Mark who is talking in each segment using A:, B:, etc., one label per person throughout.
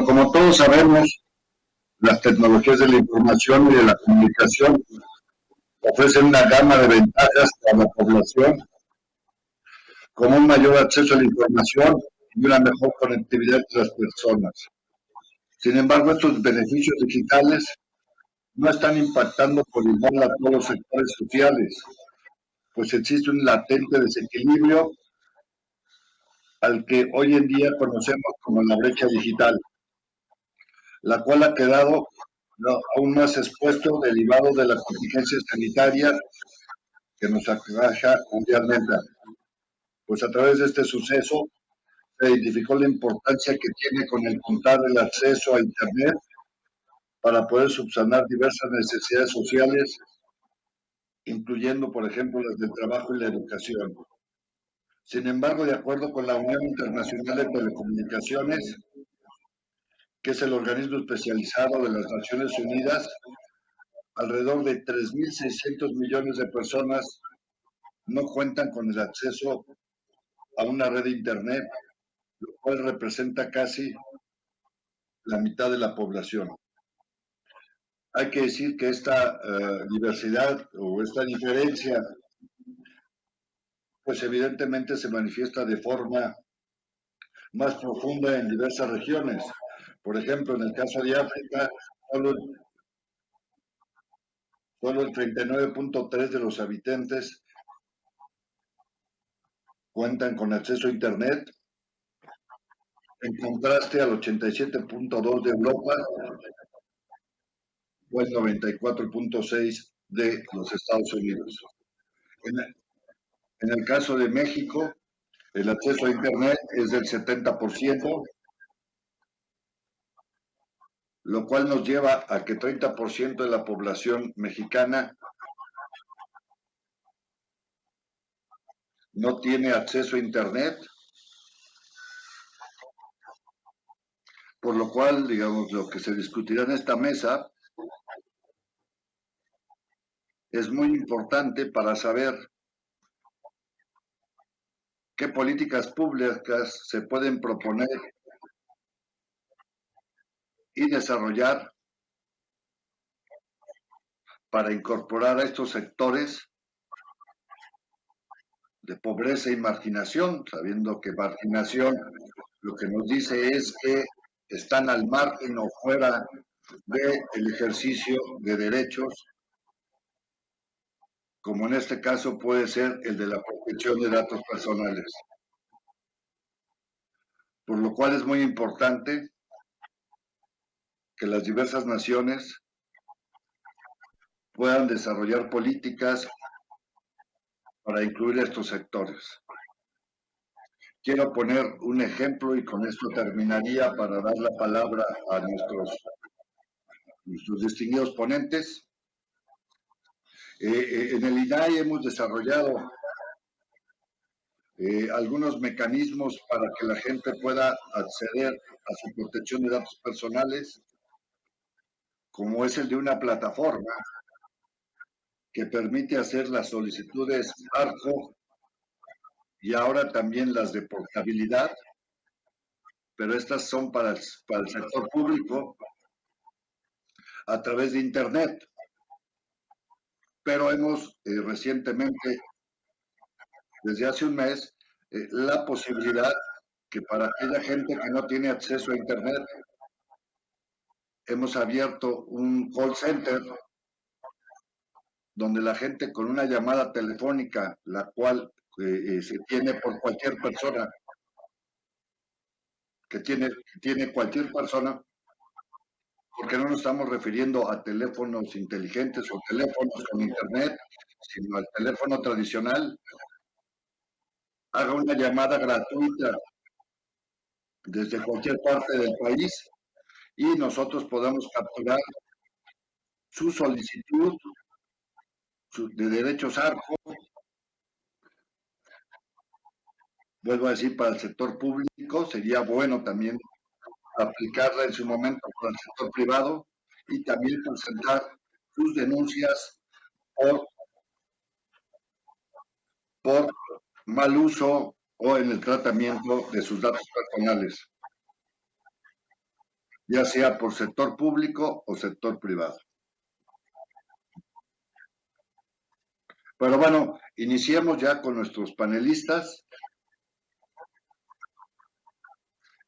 A: como todos sabemos, las tecnologías de la información y de la comunicación ofrecen una gama de ventajas para la población, como un mayor acceso a la información y una mejor conectividad entre las personas. Sin embargo, estos beneficios digitales no están impactando por igual a todos los sectores sociales, pues existe un latente desequilibrio al que hoy en día conocemos como la brecha digital, la cual ha quedado aún más expuesto derivado de la contingencia sanitaria que nos aqueja mundialmente. Pues a través de este suceso se identificó la importancia que tiene con el contar el acceso a Internet para poder subsanar diversas necesidades sociales, incluyendo, por ejemplo, las del trabajo y la educación. Sin embargo, de acuerdo con la Unión Internacional de Telecomunicaciones, que es el organismo especializado de las Naciones Unidas, alrededor de 3.600 millones de personas no cuentan con el acceso a una red de Internet, lo cual representa casi la mitad de la población. Hay que decir que esta diversidad o esta diferencia, pues evidentemente se manifiesta de forma más profunda en diversas regiones. Por ejemplo, en el caso de África, solo el 39.3 de los habitantes cuentan con acceso a Internet, en contraste al 87.2 de Europa o el 94.6 de los Estados Unidos. En el caso de México, el acceso a Internet es del 70%, lo cual nos lleva a que 30% de la población mexicana no tiene acceso a Internet, por lo cual, digamos, lo que se discutirá en esta mesa es muy importante para saber qué políticas públicas se pueden proponer y desarrollar para incorporar a estos sectores de pobreza y marginación, sabiendo que marginación lo que nos dice es que están al margen o fuera del ejercicio de derechos, como en este caso puede ser el de la protección de datos personales. Por lo cual es muy importante que las diversas naciones puedan desarrollar políticas para incluir estos sectores. Quiero poner un ejemplo y con esto terminaría para dar la palabra a nuestros distinguidos ponentes. En el INAI hemos desarrollado algunos mecanismos para que la gente pueda acceder a su protección de datos personales, como es el de una plataforma que permite hacer las solicitudes ARCO y ahora también las de portabilidad, pero estas son para el sector público a través de Internet. Pero hemos recientemente, desde hace un mes, la posibilidad que para aquella gente que no tiene acceso a Internet, hemos abierto un call center donde la gente con una llamada telefónica, la cual se tiene por cualquier persona, que tiene cualquier persona, porque no nos estamos refiriendo a teléfonos inteligentes o teléfonos con Internet, sino al teléfono tradicional, haga una llamada gratuita desde cualquier parte del país y nosotros podamos capturar su solicitud de derechos ARCO, vuelvo a decir, para el sector público, sería bueno también aplicarla en su momento para el sector privado y también presentar sus denuncias por mal uso o en el tratamiento de sus datos personales. ya sea por sector público o sector privado. Pero bueno, iniciemos ya con nuestros panelistas.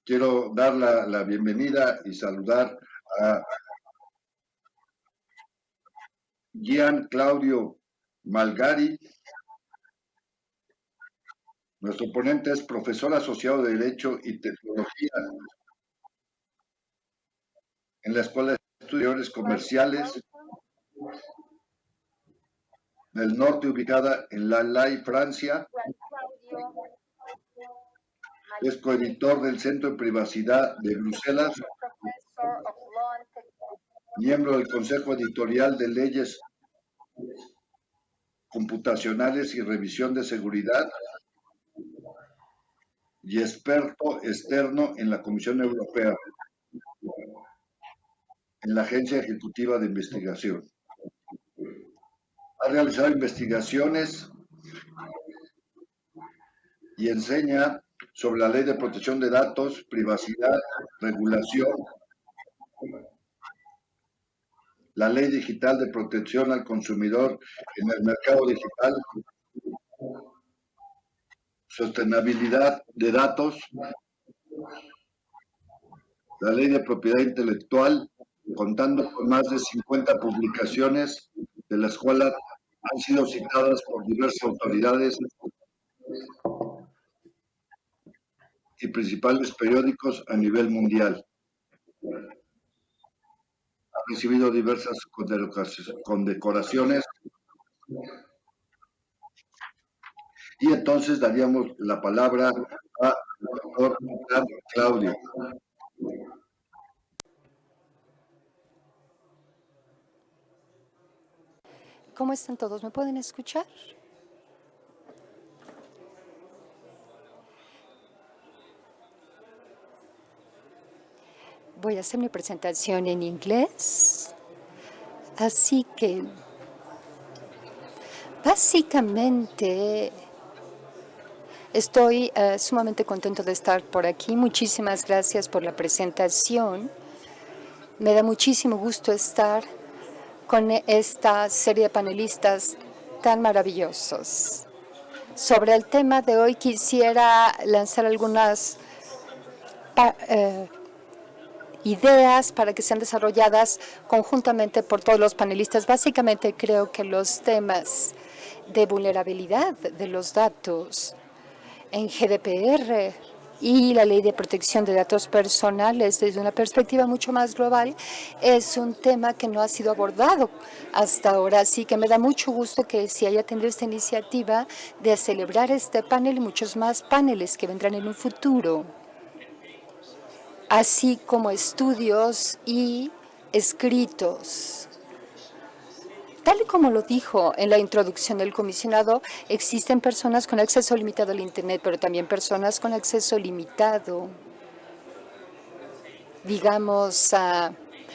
A: Quiero dar la bienvenida y saludar a Gian Claudio Malgari. Nuestro ponente es profesor asociado de Derecho y Tecnología en la Escuela de Estudios Comerciales del Norte, ubicada en La Haye, Francia. Es coeditor del Centro de Privacidad de Bruselas, miembro del Consejo Editorial de Leyes Computacionales y Revisión de Seguridad y experto externo en la Comisión Europea, en la Agencia Ejecutiva de Investigación. Ha realizado investigaciones y enseña sobre la Ley de Protección de Datos, privacidad, regulación, la Ley Digital de Protección al Consumidor en el mercado digital, sostenibilidad de datos, la Ley de Propiedad Intelectual, contando con más de 50 publicaciones, de las cuales han sido citadas por diversas autoridades y principales periódicos a nivel mundial. Ha recibido diversas condecoraciones. Y entonces daríamos la palabra al doctor Claudio.
B: ¿Cómo están todos? ¿Me pueden escuchar? Voy a hacer mi presentación en inglés. Así que, básicamente, estoy sumamente contento de estar por aquí. Muchísimas gracias por la presentación. Me da muchísimo gusto estar con esta serie de panelistas tan maravillosos. Sobre el tema de hoy quisiera lanzar algunas ideas para que sean desarrolladas conjuntamente por todos los panelistas. Básicamente creo que los temas de vulnerabilidad de los datos en GDPR y la Ley de Protección de Datos Personales desde una perspectiva mucho más global es un tema que no ha sido abordado hasta ahora. Así que me da mucho gusto que se haya tenido esta iniciativa de celebrar este panel y muchos más paneles que vendrán en un futuro, así como estudios y escritos. Tal y como lo dijo en la introducción del comisionado, existen personas con acceso limitado al Internet, pero también personas con acceso limitado, digamos, a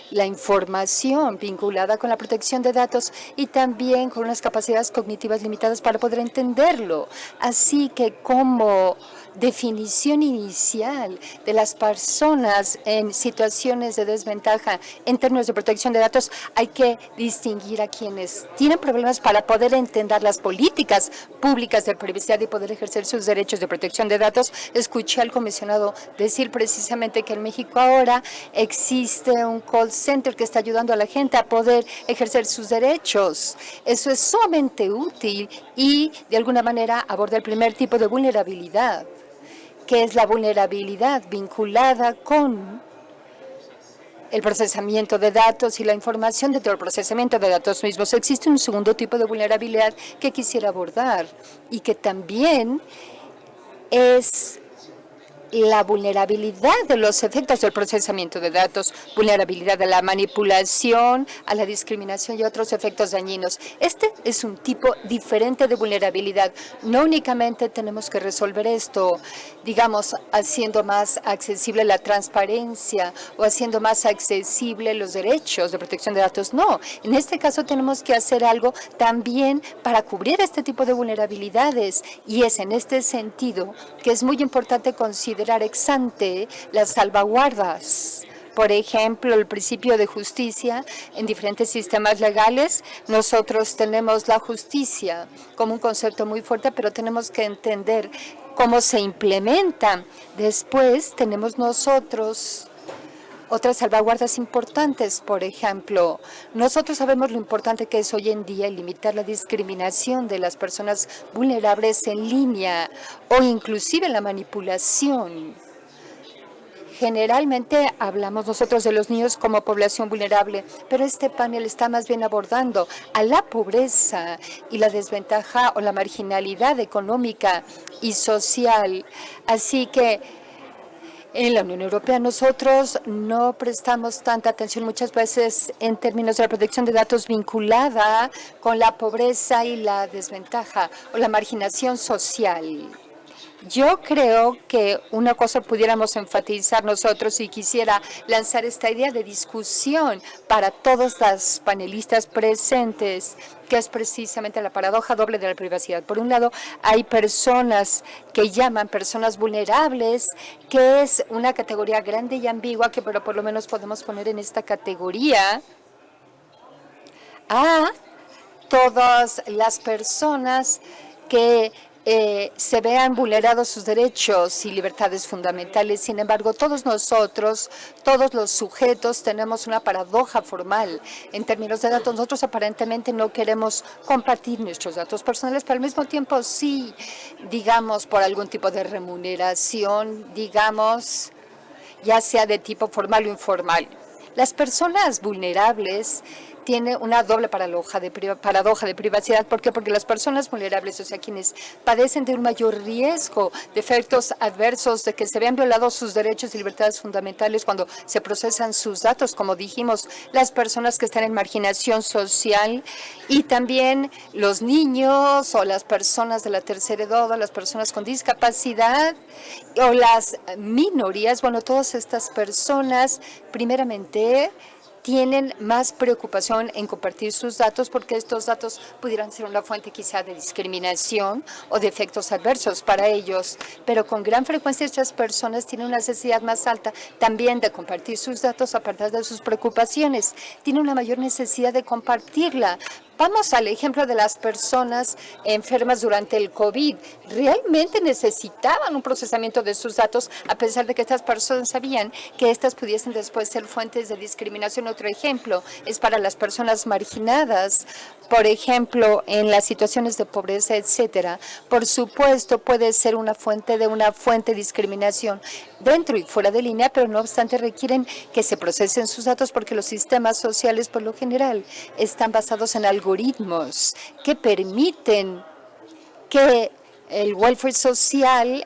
B: la información vinculada con la protección de datos y también con unas capacidades cognitivas limitadas para poder entenderlo. Así que como definición inicial de las personas en situaciones de desventaja en términos de protección de datos, hay que distinguir a quienes tienen problemas para poder entender las políticas públicas de privacidad y poder ejercer sus derechos de protección de datos. Escuché al comisionado decir precisamente que en México ahora existe un call center que está ayudando a la gente a poder ejercer sus derechos. Eso es sumamente útil y de alguna manera aborda el primer tipo de vulnerabilidad, que es la vulnerabilidad vinculada con el procesamiento de datos y la información dentro del procesamiento de datos mismos. Existe un segundo tipo de vulnerabilidad que quisiera abordar y que también es la vulnerabilidad de los efectos del procesamiento de datos, vulnerabilidad a la manipulación, a la discriminación y otros efectos dañinos. Este es un tipo diferente de vulnerabilidad. No únicamente tenemos que resolver esto, digamos, haciendo más accesible la transparencia o haciendo más accesible los derechos de protección de datos. No, en este caso tenemos que hacer algo también para cubrir este tipo de vulnerabilidades y es en este sentido que es muy importante considerar ex ante las salvaguardas Por ejemplo, el principio de justicia en diferentes sistemas legales. Nosotros tenemos la justicia como un concepto muy fuerte, pero tenemos que entender cómo se implementa. Después tenemos nosotros otras salvaguardas importantes. Por ejemplo, nosotros sabemos lo importante que es hoy en día limitar la discriminación de las personas vulnerables en línea o inclusive la manipulación. Generalmente hablamos nosotros de los niños como población vulnerable, pero este panel está más bien abordando a la pobreza y la desventaja o la marginalidad económica y social. Así que en la Unión Europea nosotros no prestamos tanta atención muchas veces en términos de la protección de datos vinculada con la pobreza y la desventaja o la marginación social. Yo creo que una cosa pudiéramos enfatizar nosotros y quisiera lanzar esta idea de discusión para todos los panelistas presentes, que es precisamente la paradoja doble de la privacidad. Por un lado, hay personas que llaman personas vulnerables, que es una categoría grande y ambigua, que pero por lo menos podemos poner en esta categoría a todas las personas que se vean vulnerados sus derechos y libertades fundamentales. Sin embargo, todos nosotros, todos los sujetos, tenemos una paradoja formal en términos de datos. Nosotros aparentemente no queremos compartir nuestros datos personales, pero al mismo tiempo sí, digamos, por algún tipo de remuneración, digamos, ya sea de tipo formal o informal. Las personas vulnerables tienen una doble paradoja de privacidad. ¿Por qué? Porque las personas vulnerables, o sea, quienes padecen de un mayor riesgo de efectos adversos, de que se vean violados sus derechos y libertades fundamentales cuando se procesan sus datos, como dijimos, las personas que están en marginación social y también los niños o las personas de la tercera edad, las personas con discapacidad o las minorías. Bueno, todas estas personas, primeramente, tienen más preocupación en compartir sus datos porque estos datos pudieran ser una fuente quizá de discriminación o de efectos adversos para ellos. Pero con gran frecuencia estas personas tienen una necesidad más alta también de compartir sus datos a partir de sus preocupaciones. Tienen una mayor necesidad de compartirla. Vamos al ejemplo de las personas enfermas durante el COVID. Realmente necesitaban un procesamiento de sus datos, a pesar de que estas personas sabían que estas pudiesen después ser fuentes de discriminación. Otro ejemplo es para las personas marginadas, por ejemplo, en las situaciones de pobreza, etcétera. Por supuesto, puede ser una fuente de discriminación dentro y fuera de línea, pero no obstante requieren que se procesen sus datos porque los sistemas sociales, por lo general, están basados en algoritmos que permiten que el welfare social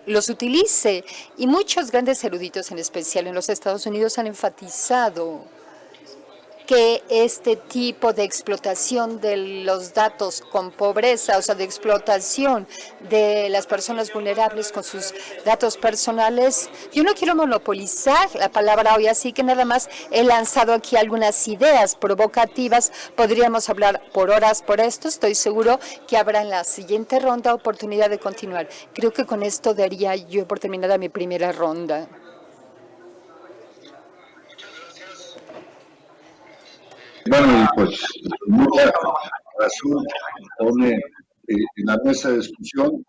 B: los utilice. Y muchos grandes eruditos, en especial en los Estados Unidos, han enfatizado que este tipo de explotación de los datos con pobreza, o sea, de explotación de las personas vulnerables con sus datos personales, yo no quiero monopolizar la palabra hoy, así que nada más he lanzado aquí algunas ideas provocativas. Podríamos hablar por horas por esto. Estoy seguro que habrá en la siguiente ronda oportunidad de continuar. Creo que con esto daría yo por terminada mi primera ronda.
A: Bueno, pues mucha razón pone en la mesa de discusión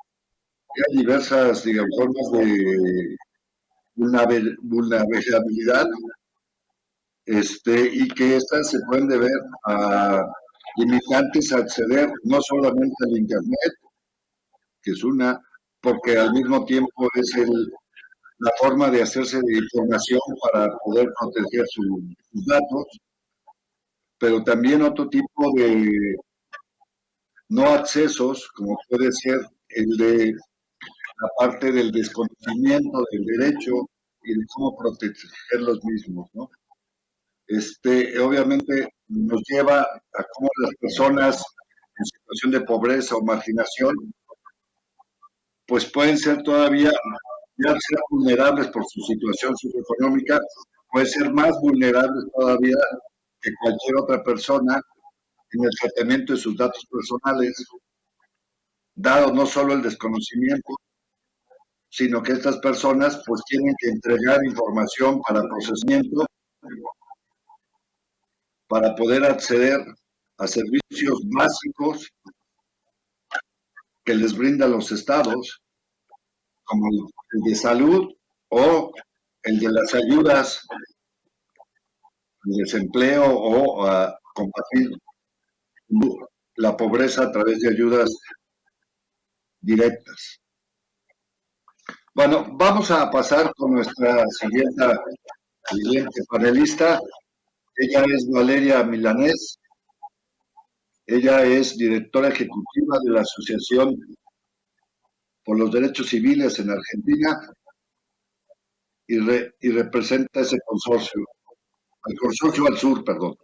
A: que hay diversas, digamos, formas de vulnerabilidad, y que estas se pueden deber a limitantes a acceder no solamente al Internet, que es una, porque al mismo tiempo es la forma de hacerse de información para poder proteger sus datos, pero también otro tipo de no accesos, como puede ser el de la parte del desconocimiento del derecho y de cómo proteger los mismos, ¿no? Obviamente nos lleva a cómo las personas en situación de pobreza o marginación, pues pueden ser todavía, ya ser vulnerables por su situación socioeconómica, pueden ser más vulnerables todavía que cualquier otra persona en el tratamiento de sus datos personales, dado no solo el desconocimiento, sino que estas personas pues tienen que entregar información para procesamiento para poder acceder a servicios básicos que les brindan los estados, como el de salud o el de las ayudas de desempleo o combatir la pobreza a través de ayudas directas. Bueno, vamos a pasar con nuestra siguiente panelista. Ella es Valeria Milanés. Ella es directora ejecutiva de la Asociación por los Derechos Civiles en Argentina y representa ese consorcio, el consorcio al sur, perdón.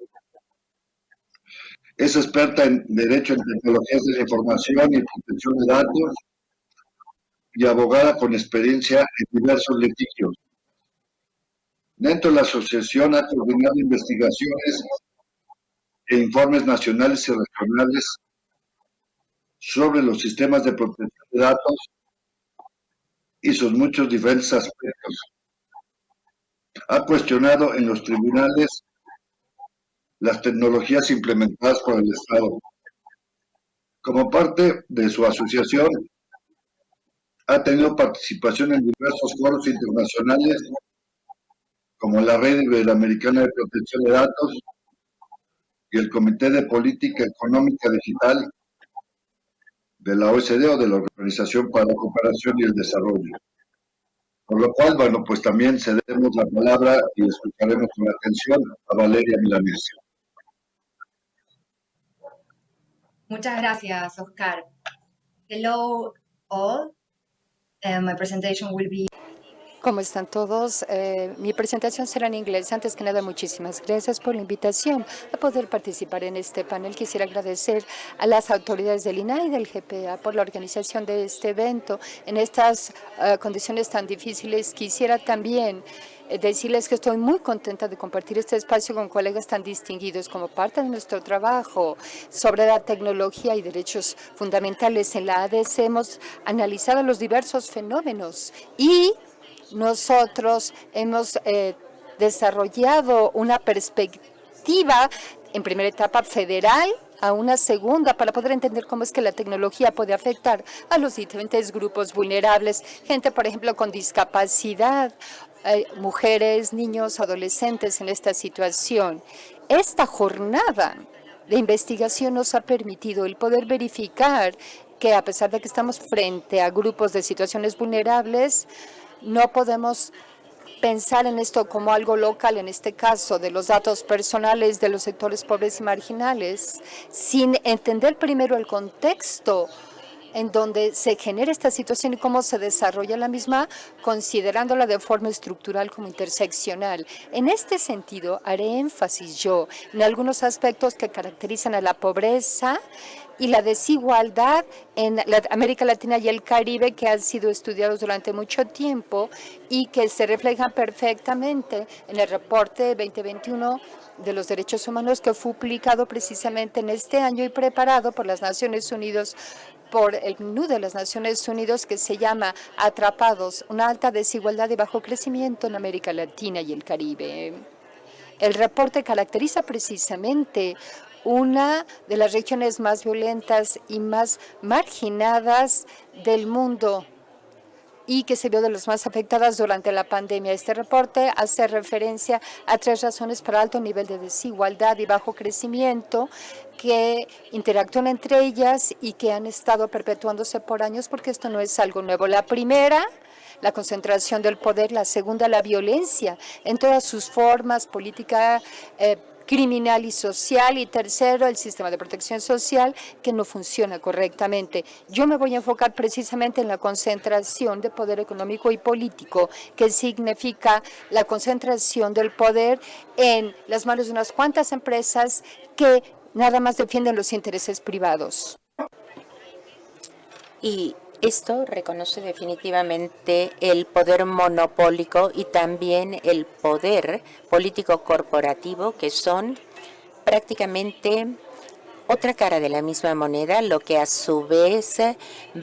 A: Es experta en Derecho en Tecnologías de la Información y Protección de Datos y abogada con experiencia en diversos litigios. Dentro de la asociación ha coordinado investigaciones e informes nacionales y regionales sobre los sistemas de protección de datos y sus muchos diferentes aspectos. Ha cuestionado en los tribunales las tecnologías implementadas por el Estado. Como parte de su asociación, ha tenido participación en diversos foros internacionales, como la Red Iberoamericana de Protección de Datos y el Comité de Política Económica Digital de la OECD o de la Organización para la Cooperación y el Desarrollo. Por lo cual, bueno, pues también cedemos la palabra y escucharemos con atención a Valeria Milanés.
C: Muchas gracias, Oscar. Hello all. My presentation will be...
B: ¿Cómo están todos? Mi presentación será en inglés. Antes que nada, muchísimas gracias por la invitación a poder participar en este panel. Quisiera agradecer a las autoridades del INAI y del GPA por la organización de este evento en estas condiciones tan difíciles. Quisiera también decirles que estoy muy contenta de compartir este espacio con colegas tan distinguidos como parte de nuestro trabajo sobre la tecnología y derechos fundamentales. En la ADC hemos analizado los diversos fenómenos y nosotros hemos desarrollado una perspectiva en primera etapa federal, a una segunda, para poder entender cómo es que la tecnología puede afectar a los diferentes grupos vulnerables, gente, por ejemplo, con discapacidad, mujeres, niños, adolescentes en esta situación. Esta jornada de investigación nos ha permitido el poder verificar que, a pesar de que estamos frente a grupos de situaciones vulnerables, no podemos pensar en esto como algo local, en este caso de los datos personales de los sectores pobres y marginales, sin entender primero el contexto en donde se genera esta situación y cómo se desarrolla la misma, considerándola de forma estructural como interseccional. En este sentido, haré énfasis yo en algunos aspectos que caracterizan a la pobreza y la desigualdad en América Latina y el Caribe, que han sido estudiados durante mucho tiempo y que se reflejan perfectamente en el reporte 2021 de los derechos humanos, que fue publicado precisamente en este año y preparado por las Naciones Unidas, por el PNUD de las Naciones Unidas, que se llama Atrapados, una alta desigualdad y bajo crecimiento en América Latina y el Caribe. El reporte caracteriza precisamente una de las regiones más violentas y más marginadas del mundo y que se vio de las más afectadas durante la pandemia. Este reporte hace referencia a 3 razones para alto nivel de desigualdad y bajo crecimiento que interactúan entre ellas y que han estado perpetuándose por años, porque esto no es algo nuevo. La primera, la concentración del poder; la segunda, la violencia en todas sus formas, política, criminal y social; y tercero, el sistema de protección social que no funciona correctamente. Yo me voy a enfocar precisamente en la concentración de poder económico y político, que significa la concentración del poder en las manos de unas cuantas empresas que nada más defienden los intereses privados.
D: Y esto reconoce definitivamente el poder monopólico y también el poder político corporativo, que son prácticamente otra cara de la misma moneda, lo que a su vez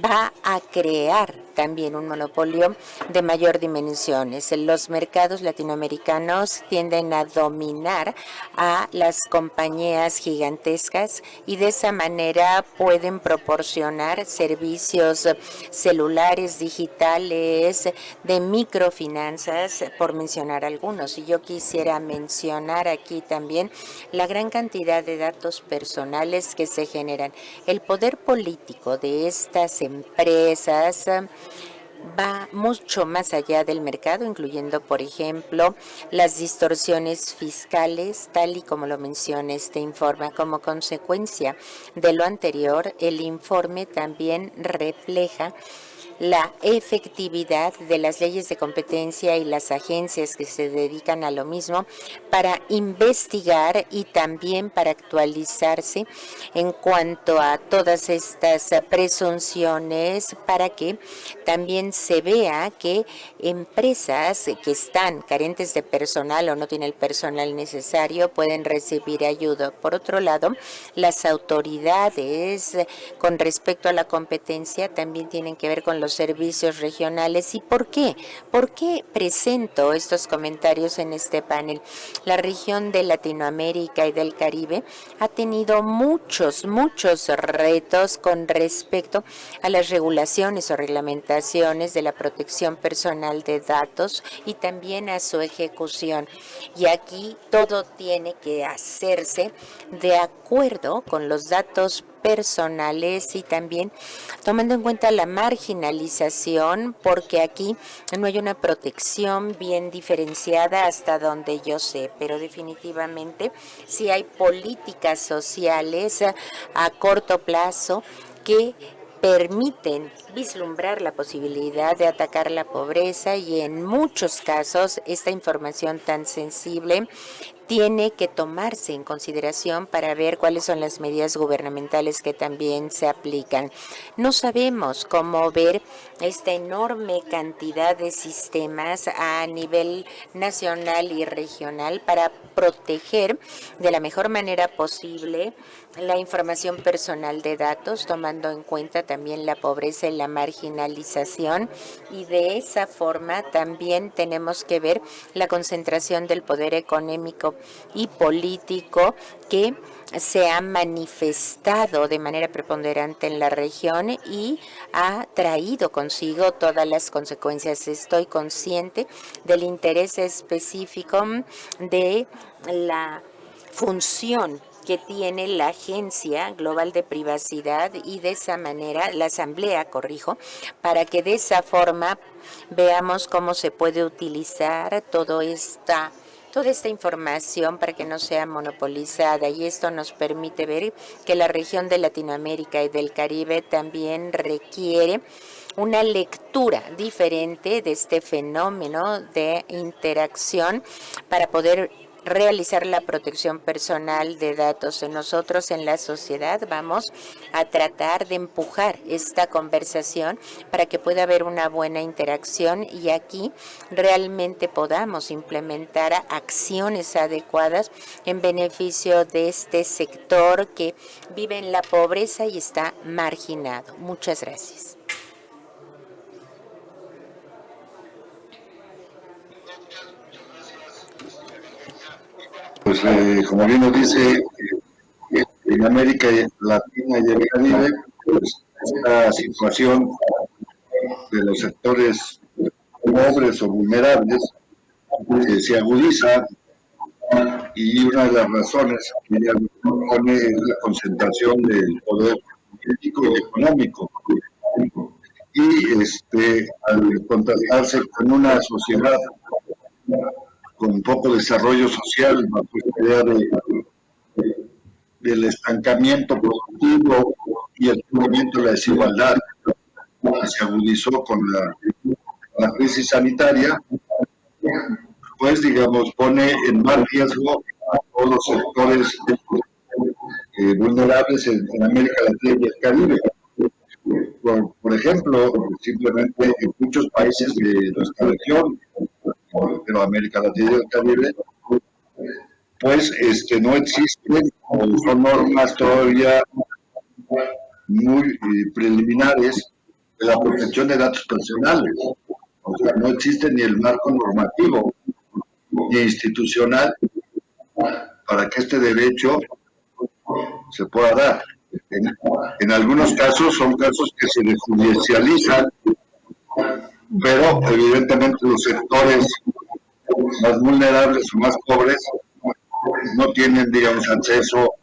D: va a crear también un monopolio de mayor dimensiones. Los mercados latinoamericanos tienden a dominar a las compañías gigantescas y de esa manera pueden proporcionar servicios celulares, digitales, de microfinanzas, por mencionar algunos. Y yo quisiera mencionar aquí también la gran cantidad de datos personales que se generan. El poder político de estas empresas va mucho más allá del mercado, incluyendo, por ejemplo, las distorsiones fiscales, tal y como lo menciona este informe. Como consecuencia de lo anterior, el informe también refleja la efectividad de las leyes de competencia y las agencias que se dedican a lo mismo para investigar y también para actualizarse en cuanto a todas estas presunciones, para que también se vea que empresas que están carentes de personal o no tienen el personal necesario pueden recibir ayuda. Por otro lado, las autoridades con respecto a la competencia también tienen que ver con los servicios regionales. ¿Y por qué? ¿Por qué presento estos comentarios en este panel? La región de Latinoamérica y del Caribe ha tenido muchos retos con respecto a las regulaciones o reglamentaciones de la protección personal de datos y también a su ejecución. Y aquí todo tiene que hacerse de acuerdo con los datos personales y también tomando en cuenta la marginalización, porque aquí no hay una protección bien diferenciada hasta donde yo sé, pero definitivamente sí hay políticas sociales a corto plazo que permiten vislumbrar la posibilidad de atacar la pobreza, y en muchos casos esta información tan sensible tiene que tomarse en consideración para ver cuáles son las medidas gubernamentales que también se aplican. No sabemos cómo ver esta enorme cantidad de sistemas a nivel nacional y regional para proteger de la mejor manera posible la información personal de datos, tomando en cuenta también la pobreza y la marginalización, y de esa forma también tenemos que ver la concentración del poder económico y político que se ha manifestado de manera preponderante en la región y ha traído consigo todas las consecuencias. Estoy consciente del interés específico de la función que tiene la Agencia Global de Privacidad y de esa manera, la Asamblea, para que de esa forma veamos cómo se puede utilizar toda esta información para que no sea monopolizada, y esto nos permite ver que la región de Latinoamérica y del Caribe también requiere una lectura diferente de este fenómeno de interacción para poder realizar la protección personal de datos. Nosotros en la sociedad vamos a tratar de empujar esta conversación para que pueda haber una buena interacción y aquí realmente podamos implementar acciones adecuadas en beneficio de este sector que vive en la pobreza y está marginado. Muchas gracias.
A: Pues como bien nos dice, en América Latina y el Caribe, pues, esta situación de los sectores pobres o vulnerables se agudiza, y una de las razones que ella pone es la concentración del poder político y económico. Y al contrastarse con una sociedad con poco desarrollo social, bajo esta idea del estancamiento productivo y el crecimiento de la desigualdad, que se agudizó con la crisis sanitaria, pues, digamos, pone en más riesgo a todos los sectores vulnerables en América Latina y el Caribe. Por ejemplo, simplemente en muchos países de nuestra región, pero América Latina y el Caribe, pues no existen, o son normas todavía muy preliminares de la protección de datos personales. O sea, no existe ni el marco normativo ni institucional para que este derecho se pueda dar. En algunos casos son casos que se judicializan, pero evidentemente los sectores más vulnerables o más pobres no tienen, digamos, acceso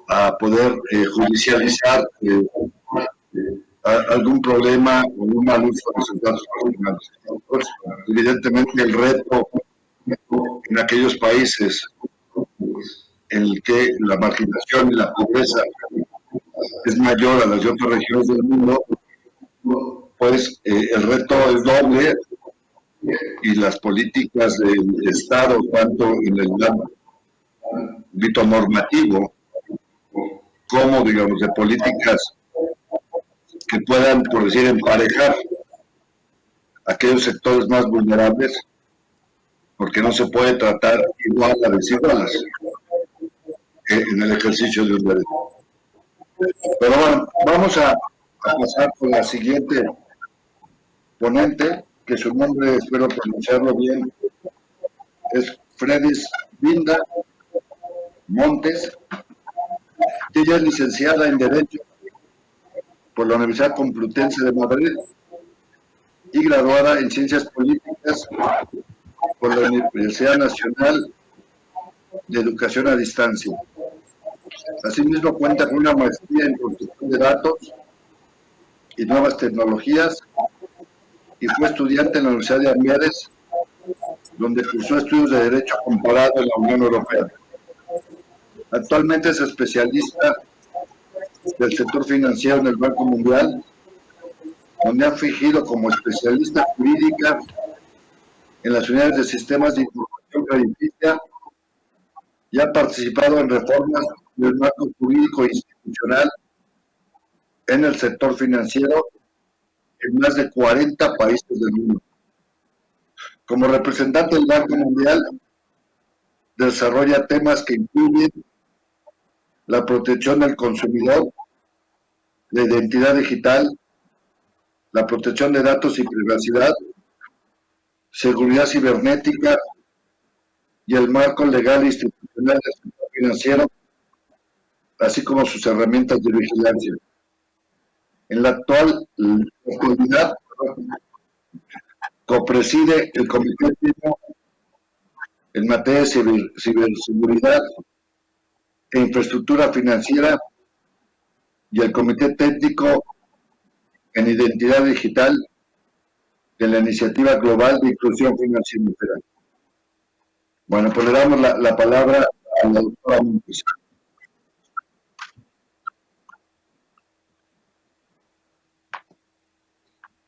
A: a poder judicializar algún problema o un mal uso de sus datos personales. Pues, evidentemente el reto en aquellos países en el que la marginación y la pobreza es mayor a las de otras regiones del mundo, pues el reto es doble y las políticas del Estado, tanto en el ámbito normativo como, digamos, de políticas que puedan, por decir, emparejar aquellos sectores más vulnerables, porque no se puede tratar igual a desiguales en el ejercicio de un derecho. Pero bueno, vamos a pasar con la siguiente ponente, que su nombre, espero pronunciarlo bien, es Fredis Binda Montes. Ella es licenciada en Derecho por la Universidad Complutense de Madrid y graduada en Ciencias Políticas por la Universidad Nacional de Educación a Distancia. Asimismo, cuenta con una maestría en protección de datos y nuevas tecnologías y fue estudiante en la Universidad de Amberes, donde cursó estudios de Derecho Comparado en la Unión Europea. Actualmente es especialista del sector financiero en el Banco Mundial, donde ha fingido como especialista jurídica en las unidades de sistemas de información crediticia y ha participado en reformas del marco jurídico e institucional en el sector financiero en más de 40 países del mundo. Como representante del Banco Mundial, desarrolla temas que incluyen la protección del consumidor, la identidad digital, la protección de datos y privacidad, seguridad cibernética y el marco legal e institucional del sector financiero, así como sus herramientas de vigilancia. En la actualidad, copreside el Comité Técnico en materia de ciberseguridad e infraestructura financiera y el Comité Técnico en Identidad Digital de la Iniciativa Global de Inclusión Financiera. Bueno, pues le damos la palabra a la doctora Montes.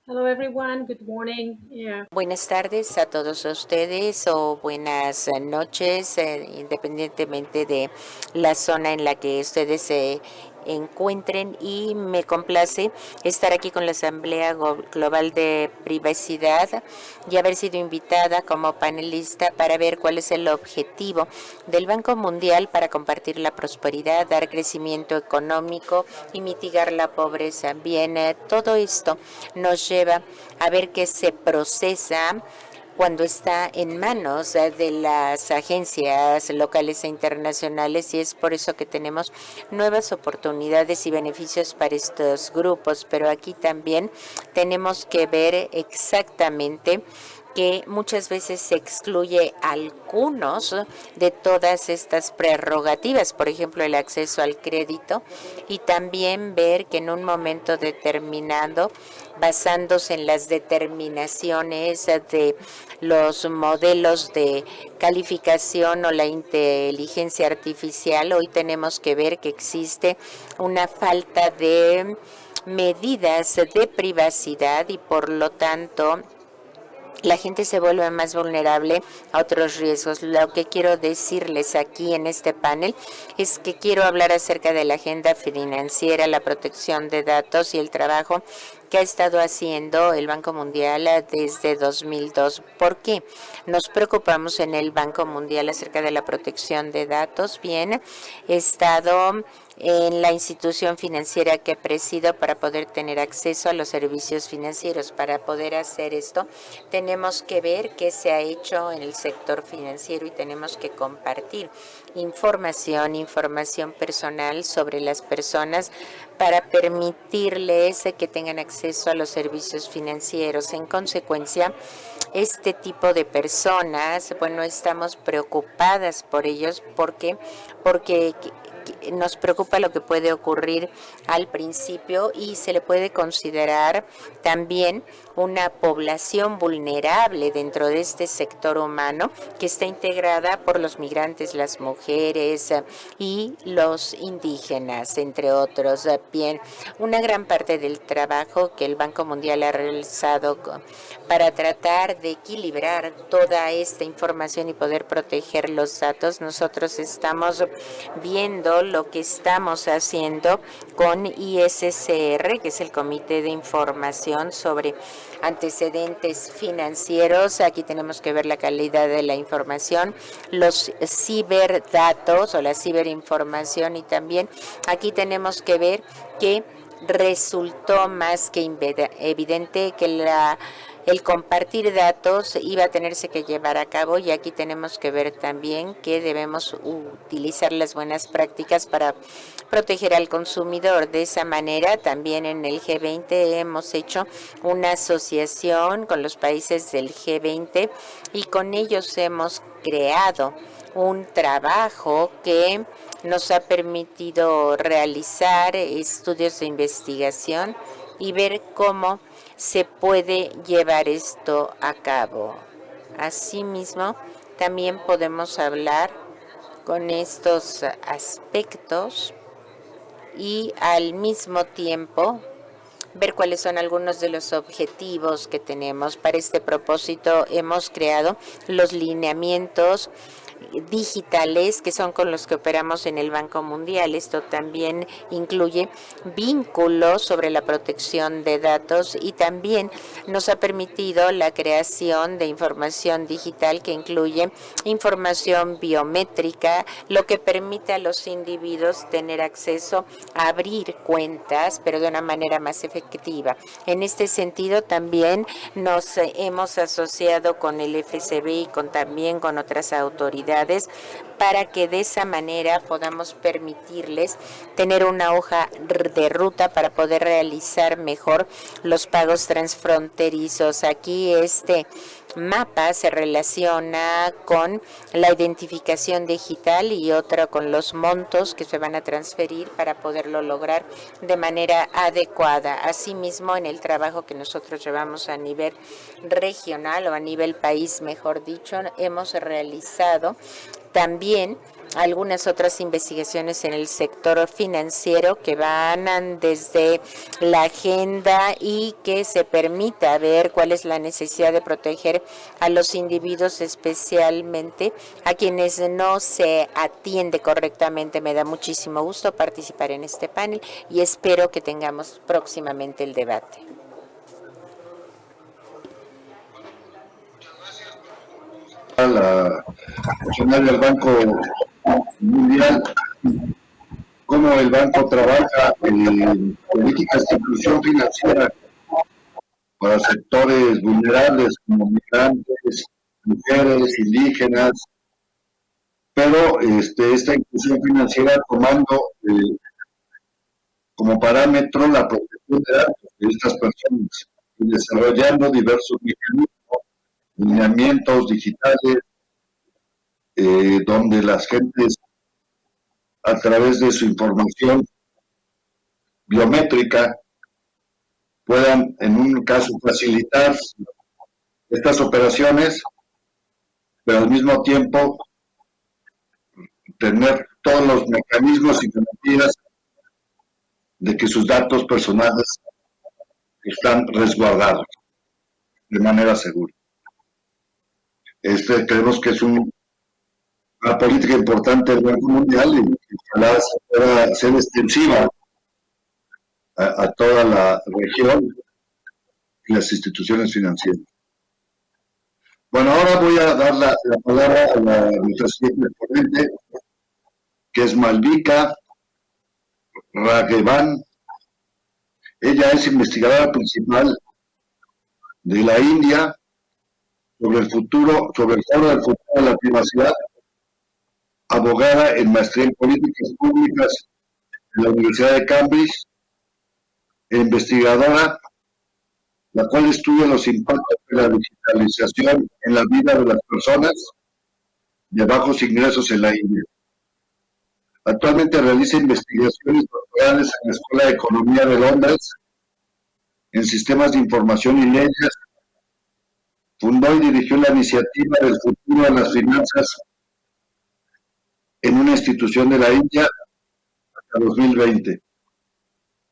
E: Hello everyone, good morning. Yeah.
D: Buenas tardes a todos ustedes o buenas noches, independientemente de la zona en la que ustedes se encuentren, y me complace estar aquí con la Asamblea Global de Privacidad y haber sido invitada como panelista para ver cuál es el objetivo del Banco Mundial para compartir la prosperidad, dar crecimiento económico y mitigar la pobreza. Bien, todo esto nos lleva a ver qué se procesa cuando está en manos de las agencias locales e internacionales, y es por eso que tenemos nuevas oportunidades y beneficios para estos grupos. Pero aquí también tenemos que ver exactamente que muchas veces se excluye algunos de todas estas prerrogativas, por ejemplo, el acceso al crédito, y también ver que en un momento determinado, basándose en las determinaciones de los modelos de calificación o la inteligencia artificial, hoy tenemos que ver que existe una falta de medidas de privacidad y por lo tanto la gente se vuelve más vulnerable a otros riesgos. Lo que quiero decirles aquí en este panel es que quiero hablar acerca de la agenda financiera, la protección de datos y el trabajo que ha estado haciendo el Banco Mundial desde 2002. ¿Por qué nos preocupamos en el Banco Mundial acerca de la protección de datos? Bien, he estado en la institución financiera que presido para poder tener acceso a los servicios financieros. Para poder hacer esto, tenemos que ver qué se ha hecho en el sector financiero y tenemos que compartir información personal sobre las personas para permitirles que tengan acceso a los servicios financieros. En consecuencia, este tipo de personas, bueno, estamos preocupadas por ellos porque nos preocupa lo que puede ocurrir al principio y se le puede considerar también una población vulnerable dentro de este sector humano que está integrada por los migrantes, las mujeres y los indígenas, entre otros. Bien, una gran parte del trabajo que el Banco Mundial ha realizado para tratar de equilibrar toda esta información y poder proteger los datos, nosotros estamos viendo lo que estamos haciendo con ISSR, que es el Comité de Información sobre Antecedentes Financieros. Aquí tenemos que ver la calidad de la información, los ciberdatos o la ciberinformación, y también aquí tenemos que ver que resultó más que evidente que el compartir datos iba a tenerse que llevar a cabo, y aquí tenemos que ver también que debemos utilizar las buenas prácticas para proteger al consumidor. De esa manera, también en el G20 hemos hecho una asociación con los países del G20 y con ellos hemos creado un trabajo que nos ha permitido realizar estudios de investigación y ver cómo se puede llevar esto a cabo. Asimismo, también podemos hablar con estos aspectos y al mismo tiempo ver cuáles son algunos de los objetivos que tenemos. Para este propósito hemos creado los lineamientos digitales, que son con los que operamos en el Banco Mundial. Esto también incluye vínculos sobre la protección de datos y también nos ha permitido la creación de información digital que incluye información biométrica, lo que permite a los individuos tener acceso a abrir cuentas, pero de una manera más efectiva. En este sentido, también nos hemos asociado con el FCB y también con otras autoridades para que de esa manera podamos permitirles tener una hoja de ruta para poder realizar mejor los pagos transfronterizos. Aquí este mapa se relaciona con la identificación digital y otra con los montos que se van a transferir para poderlo lograr de manera adecuada. Asimismo, en el trabajo que nosotros llevamos a nivel regional o a nivel país, mejor dicho, hemos realizado también algunas otras investigaciones en el sector financiero que van desde la agenda y que se permita ver cuál es la necesidad de proteger a los individuos, especialmente a quienes no se atiende correctamente. Me da muchísimo gusto participar en este panel y espero que tengamos próximamente el debate.
A: La funcionaria del Banco Mundial, cómo el banco trabaja en políticas de inclusión financiera para sectores vulnerables como migrantes, mujeres, indígenas, pero esta inclusión financiera tomando como parámetro la protección de datos de estas personas y desarrollando diversos mecanismos, lineamientos digitales, donde las gentes, a través de su información biométrica, puedan, en un caso, facilitar estas operaciones, pero al mismo tiempo tener todos los mecanismos y garantías de que sus datos personales están resguardados de manera segura. Creemos que es una política importante del Banco Mundial y ojalá se pueda hacer extensiva a toda la región y las instituciones financieras. Bueno, ahora voy a dar la palabra a nuestra siguiente ponente, que es Malvika Raghavan. Ella es investigadora principal de la India sobre el Foro del Futuro de la Privacidad, abogada en maestría en políticas públicas en la Universidad de Cambridge, e investigadora, la cual estudia los impactos de la digitalización en la vida de las personas de bajos ingresos en la India. Actualmente realiza investigaciones doctorales en la Escuela de Economía de Londres, en sistemas de información y leyes. Fundó y dirigió la iniciativa del futuro de las finanzas en una institución de la India hasta 2020,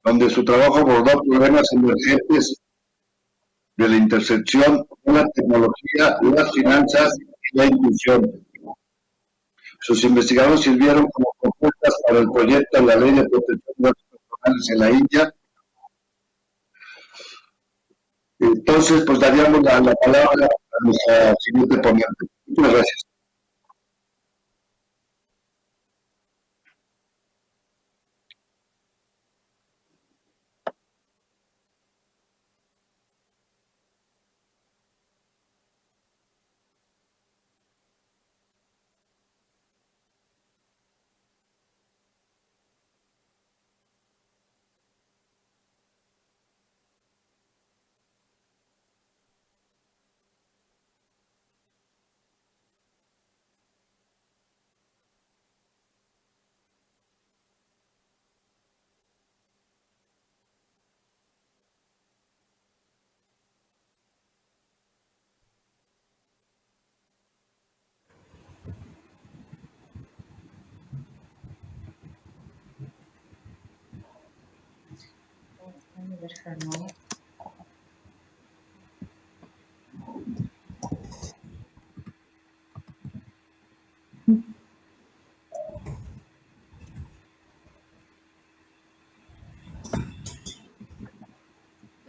A: donde su trabajo abordó problemas emergentes de la intersección de la tecnología, las finanzas y la inclusión. Sus investigadores sirvieron como propuestas para el proyecto de la Ley de Protección de Datos Personales en la India. Entonces, pues daríamos la palabra a nuestra siguiente ponente. Muchas gracias.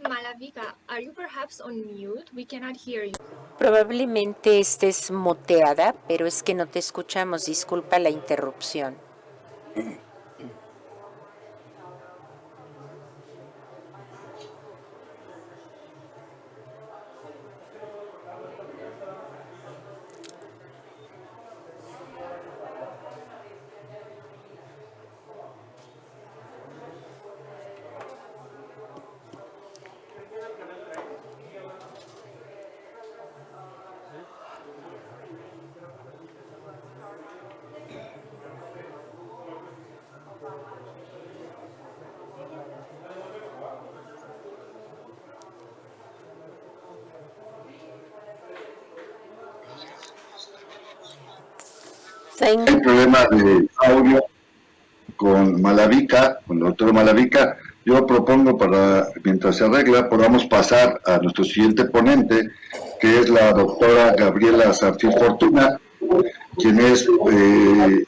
F: Malavika, are you perhaps on mute? We cannot hear you.
D: Probablemente estés muteada, pero es que no te escuchamos. Disculpa la interrupción.
A: Hay un problema de audio con Malavika, con la doctora Malavika. Yo propongo para, mientras se arregla, podamos pasar a nuestro siguiente ponente, que es la doctora Gabriela Sanfil Fortuna, quien es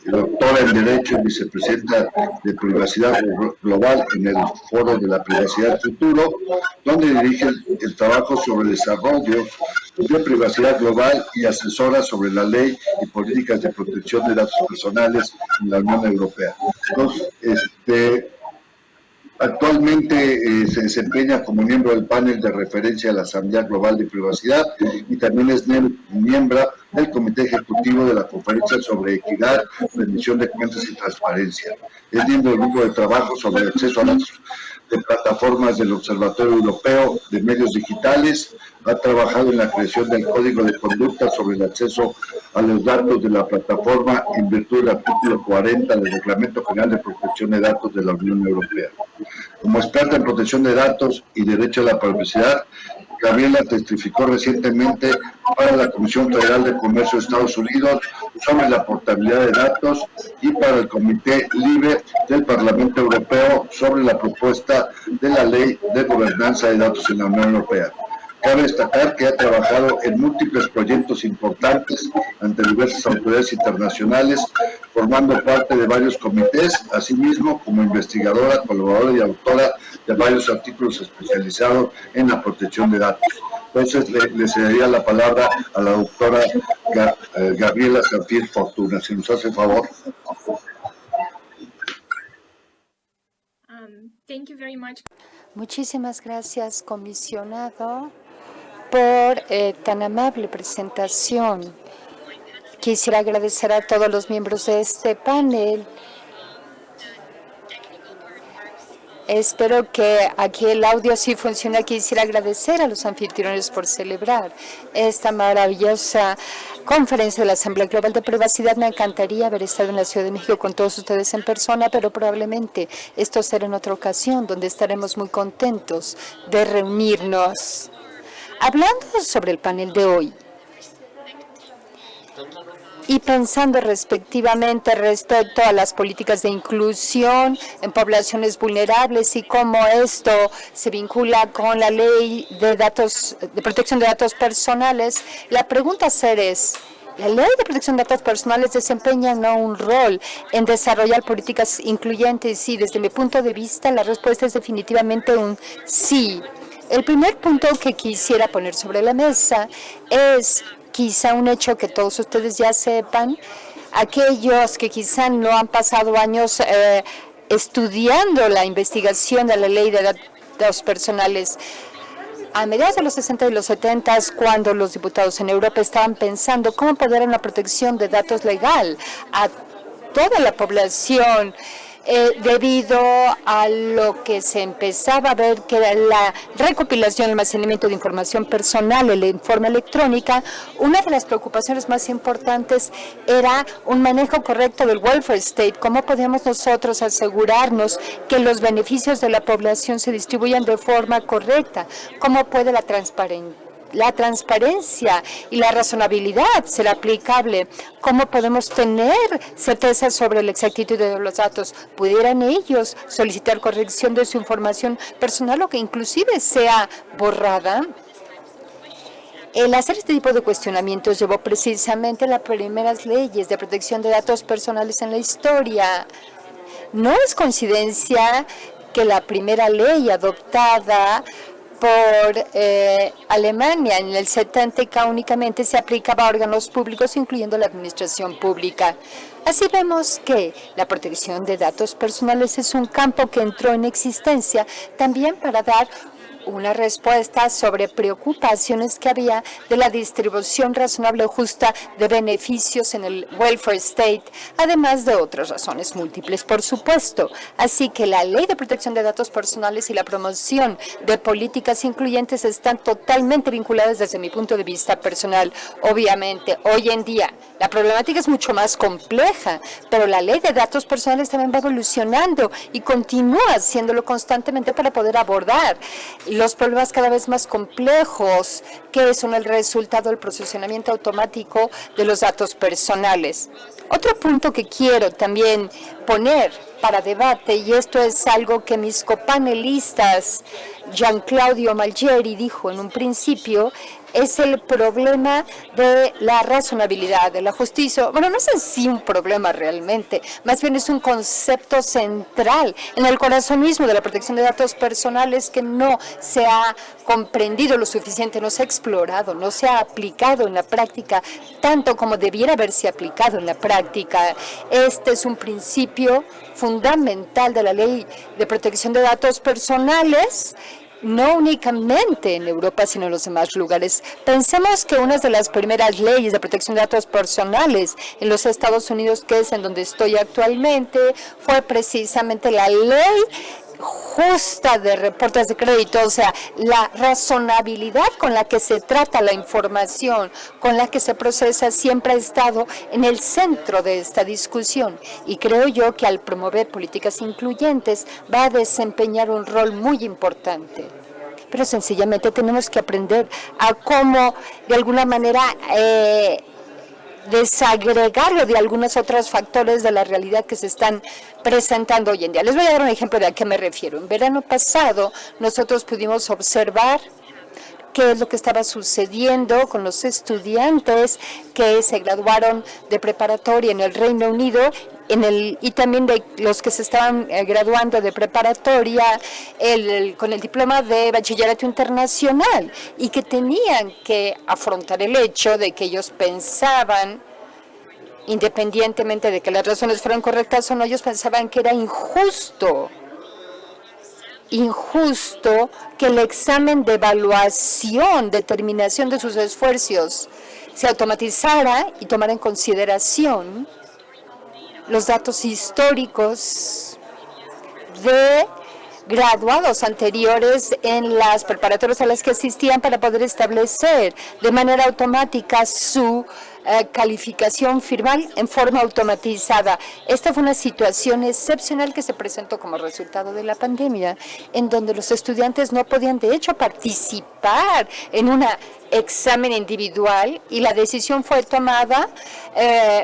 A: doctora en Derecho y vicepresidenta de Privacidad Global en el Foro de la Privacidad Futuro, donde dirige el trabajo sobre el desarrollo de privacidad global y asesora sobre la ley y políticas de protección de datos personales en la Unión Europea. Entonces, actualmente se desempeña como miembro del panel de referencia de la Asamblea Global de Privacidad y también es miembro del Comité Ejecutivo de la Conferencia sobre Equidad, Rendición de Cuentas y Transparencia. Es miembro del grupo de trabajo sobre el acceso a datos de plataformas del Observatorio Europeo de Medios Digitales. Ha trabajado en la creación del Código de Conducta sobre el acceso a los datos de la plataforma en virtud del artículo 40 del Reglamento General de Protección de Datos de la Unión Europea. Como experta en protección de datos y derecho a la privacidad, Gabriela testificó recientemente para la Comisión Federal de Comercio de Estados Unidos sobre la portabilidad de datos y para el Comité LIBE del Parlamento Europeo sobre la propuesta de la Ley de Gobernanza de Datos en la Unión Europea. Cabe destacar que ha trabajado en múltiples proyectos importantes ante diversas autoridades internacionales, formando parte de varios comités, asimismo como investigadora, colaboradora y autora de varios artículos especializados en la protección de datos. Entonces le cedería la palabra a la doctora Gabriela Sanfil Fortuna, si nos hace favor.
F: Thank you very much.
B: Muchísimas gracias, comisionado, por tan amable presentación. Quisiera agradecer a todos los miembros de este panel. Espero que aquí el audio sí funcione. Quisiera agradecer a los anfitriones por celebrar esta maravillosa conferencia de la Asamblea Global de Privacidad. Me encantaría haber estado en la Ciudad de México con todos ustedes en persona, pero probablemente esto será en otra ocasión donde estaremos muy contentos de reunirnos. Hablando sobre el panel de hoy, y pensando respectivamente respecto a las políticas de inclusión en poblaciones vulnerables y cómo esto se vincula con la ley de protección de datos personales, la pregunta a hacer es, ¿la ley de protección de datos personales desempeña no un rol en desarrollar políticas incluyentes? Y desde mi punto de vista, la respuesta es definitivamente un sí. El primer punto que quisiera poner sobre la mesa es quizá un hecho que todos ustedes ya sepan, aquellos que quizá no han pasado años estudiando la investigación de la ley de datos personales. A mediados de los 60 y los 70, cuando los diputados en Europa estaban pensando cómo poder dar una protección de datos legal a toda la población, debido a lo que se empezaba a ver que era la recopilación y almacenamiento de información personal en forma electrónica, una de las preocupaciones más importantes era un manejo correcto del welfare state. ¿Cómo podemos nosotros asegurarnos que los beneficios de la población se distribuyan de forma correcta? ¿Cómo puede la transparencia y la razonabilidad ser aplicable? ¿Cómo podemos tener certeza sobre la exactitud de los datos? ¿Pudieran ellos solicitar corrección de su información personal o que inclusive sea borrada? El hacer este tipo de cuestionamientos llevó precisamente a las primeras leyes de protección de datos personales en la historia. No es coincidencia que la primera ley adoptada por Alemania en el 70 únicamente se aplicaba a órganos públicos, incluyendo la administración pública. Así vemos que la protección de datos personales es un campo que entró en existencia también para dar una respuesta sobre preocupaciones que había de la distribución razonable o justa de beneficios en el welfare state, además de otras razones múltiples, por supuesto. Así que la ley de protección de datos personales y la promoción de políticas incluyentes están totalmente vinculadas desde mi punto de vista personal. Obviamente, hoy en día, la problemática es mucho más compleja, pero la ley de datos personales también va evolucionando y continúa haciéndolo constantemente para poder abordar los problemas cada vez más complejos que son el resultado del procesamiento automático de los datos personales. Otro punto que quiero también poner para debate, y esto es algo que mis copanelistas Gian Claudio Malgeri dijo en un principio, es el problema de la razonabilidad, de la justicia. Bueno, no es en sí un problema realmente, más bien es un concepto central en el corazón mismo de la protección de datos personales que no se ha comprendido lo suficiente, no se ha explorado, no se ha aplicado en la práctica tanto como debiera haberse aplicado en la práctica. Este es un principio fundamental de la ley de protección de datos personales, no únicamente en Europa, sino en los demás lugares. Pensemos que una de las primeras leyes de protección de datos personales en los Estados Unidos, que es en donde estoy actualmente, fue precisamente la ley justa de reportes de crédito, o sea, la razonabilidad con la que se trata la información, con la que se procesa, siempre ha estado en el centro de esta discusión. Y creo yo que al promover políticas incluyentes va a desempeñar un rol muy importante. Pero sencillamente tenemos que aprender a cómo, de alguna manera, desagregarlo de algunos otros factores de la realidad que se están presentando hoy en día. Les voy a dar un ejemplo de a qué me refiero. En verano pasado nosotros pudimos observar qué es lo que estaba sucediendo con los estudiantes que se graduaron de preparatoria en el Reino Unido y también de los que se estaban graduando de preparatoria con el diploma de bachillerato internacional y que tenían que afrontar el hecho de que ellos pensaban, independientemente de que las razones fueran correctas o no, ellos pensaban que era injusto injusto que el examen de evaluación, determinación de sus esfuerzos, se automatizara y tomara en consideración los datos históricos de graduados anteriores en las preparatorias a las que asistían para poder establecer de manera automática su calificación final en forma automatizada. Esta fue una situación excepcional que se presentó como resultado de la pandemia, en donde los estudiantes no podían de hecho participar en un examen individual, y la decisión fue tomada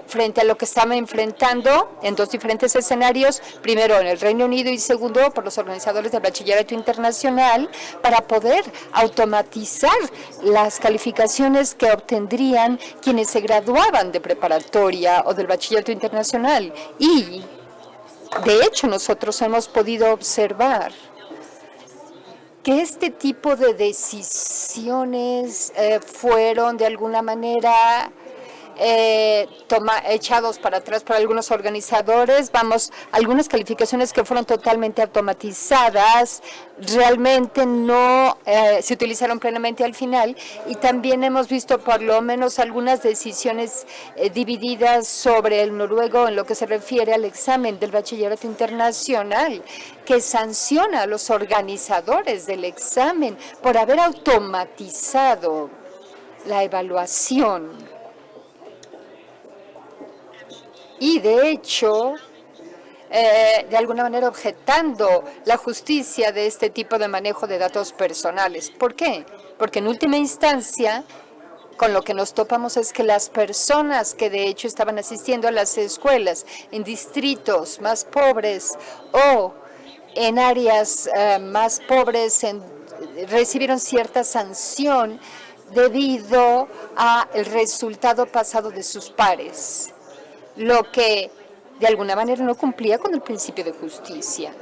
B: frente a lo que estaban enfrentando en dos diferentes escenarios, primero en el Reino Unido y segundo por los organizadores del Bachillerato Internacional, para poder automatizar las calificaciones que obtendrían quienes se graduaban de preparatoria o del Bachillerato Internacional. Y de hecho nosotros hemos podido observar que este tipo de decisiones fueron de alguna manera echados para atrás por algunos organizadores. Algunas calificaciones que fueron totalmente automatizadas, realmente no se utilizaron plenamente al final, y también hemos visto por lo menos algunas decisiones divididas sobre el noruego en lo que se refiere al examen del Bachillerato Internacional, que sanciona a los organizadores del examen por haber automatizado la evaluación. Y de hecho, de alguna manera objetando la justicia de este tipo de manejo de datos personales. ¿Por qué? Porque en última instancia, con lo que nos topamos es que las personas que de hecho estaban asistiendo a las escuelas en distritos más pobres o en áreas más pobres recibieron cierta sanción debido al resultado pasado de sus pares, lo que de alguna manera no cumplía con el principio de justicia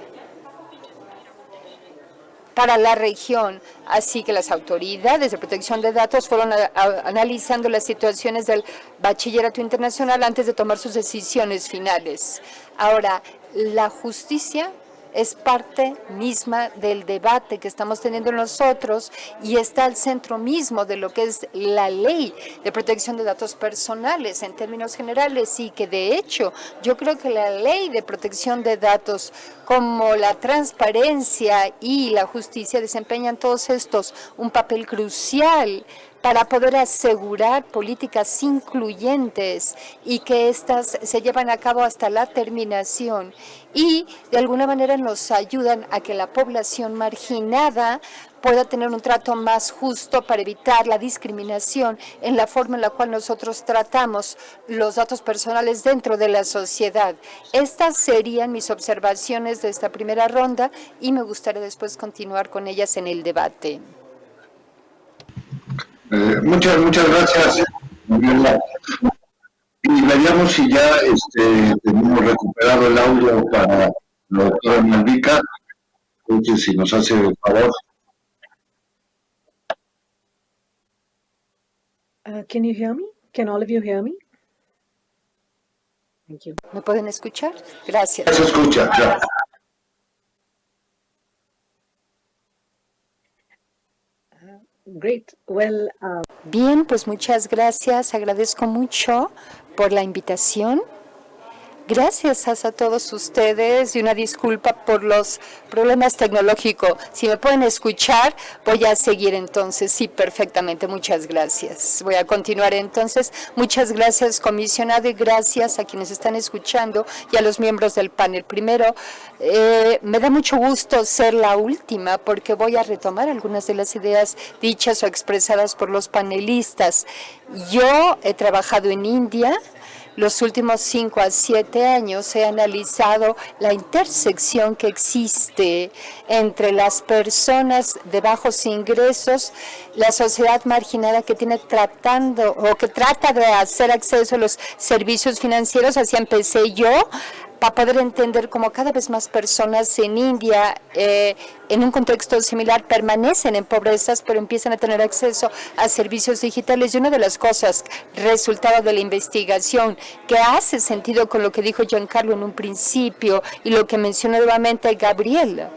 B: para la región. Así que las autoridades de protección de datos fueron analizando las situaciones del Bachillerato Internacional antes de tomar sus decisiones finales. Ahora, la justicia es parte misma del debate que estamos teniendo nosotros y está al centro mismo de lo que es la ley de protección de datos personales en términos generales, y que de hecho yo creo que la ley de protección de datos, como la transparencia y la justicia, desempeñan todos estos un papel crucial para poder asegurar políticas incluyentes y que éstas se llevan a cabo hasta la terminación, y de alguna manera nos ayudan a que la población marginada pueda tener un trato más justo para evitar la discriminación en la forma en la cual nosotros tratamos los datos personales dentro de la sociedad. Estas serían mis observaciones de esta primera ronda y me gustaría después continuar con ellas en el debate.
A: Muchas gracias, Gabriela. Y veríamos si ya tenemos recuperado el audio para la doctora Malvica. Entonces, si nos hace el favor.
G: Can you hear me? Can all of you hear me? Thank you.
B: ¿Me pueden escuchar? Gracias.
A: Se escucha, claro.
G: Great. Well,
B: Bien, pues muchas gracias. Agradezco mucho por la invitación. Gracias a todos ustedes y una disculpa por los problemas tecnológicos. Si me pueden escuchar, voy a seguir entonces. Sí, perfectamente. Muchas gracias. Voy a continuar entonces. Muchas gracias, comisionado, y gracias a quienes están escuchando y a los miembros del panel. Primero, me da mucho gusto ser la última porque voy a retomar algunas de las ideas dichas o expresadas por los panelistas. Yo he trabajado en India. Los últimos 5 a 7 años he analizado la intersección que existe entre las personas de bajos ingresos, la sociedad marginada que trata de hacer acceso a los servicios financieros. Así empecé yo, para poder entender cómo cada vez más personas en India, en un contexto similar, permanecen en pobrezas, pero empiezan a tener acceso a servicios digitales. Y una de las cosas, resultado de la investigación, que hace sentido con lo que dijo Giancarlo en un principio y lo que mencionó nuevamente Gabriela,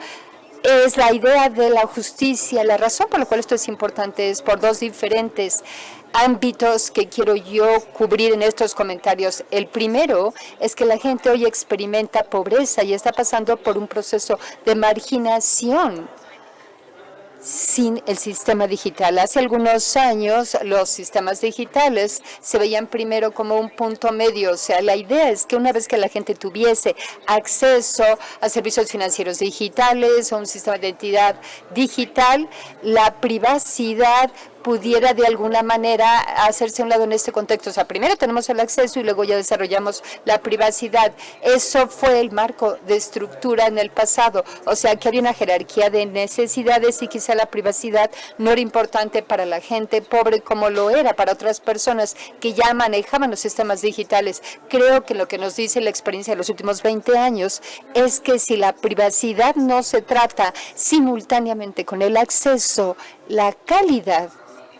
B: es la idea de la justicia. La razón por la cual esto es importante es por dos diferentes ámbitos que quiero yo cubrir en estos comentarios. El primero es que la gente hoy experimenta pobreza y está pasando por un proceso de marginación sin el sistema digital. Hace algunos años los sistemas digitales se veían primero como un punto medio, o sea, la idea es que una vez que la gente tuviese acceso a servicios financieros digitales o un sistema de identidad digital, la privacidad pudiera de alguna manera hacerse a un lado en este contexto. O sea, primero tenemos el acceso y luego ya desarrollamos la privacidad. Eso fue el marco de estructura en el pasado. O sea, que había una jerarquía de necesidades y quizá la privacidad no era importante para la gente pobre como lo era para otras personas que ya manejaban los sistemas digitales. Creo que lo que nos dice la experiencia de los últimos 20 años es que si la privacidad no se trata simultáneamente con el acceso, la calidad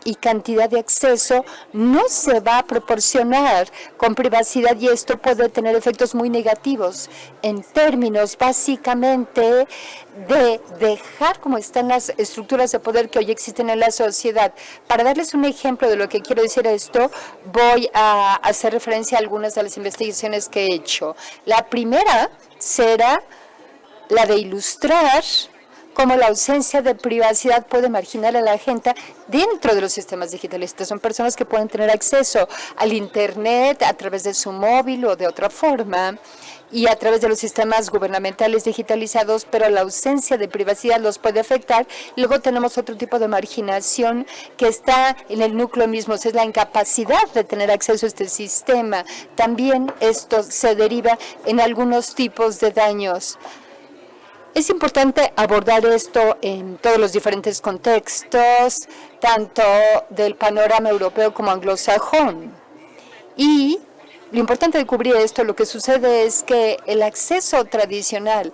B: y cantidad de acceso no se va a proporcionar con privacidad y esto puede tener efectos muy negativos en términos básicamente de dejar como están las estructuras de poder que hoy existen en la sociedad. Para darles un ejemplo de lo que quiero decir esto, voy a hacer referencia a algunas de las investigaciones que he hecho. La primera será la de ilustrar cómo la ausencia de privacidad puede marginar a la gente dentro de los sistemas digitales. Estas son personas que pueden tener acceso al Internet a través de su móvil o de otra forma y a través de los sistemas gubernamentales digitalizados, pero la ausencia de privacidad los puede afectar. Luego tenemos otro tipo de marginación que está en el núcleo mismo, es la incapacidad de tener acceso a este sistema. También esto se deriva en algunos tipos de daños. Es importante abordar esto en todos los diferentes contextos, tanto del panorama europeo como anglosajón. Y lo importante de cubrir esto, lo que sucede es que el acceso tradicional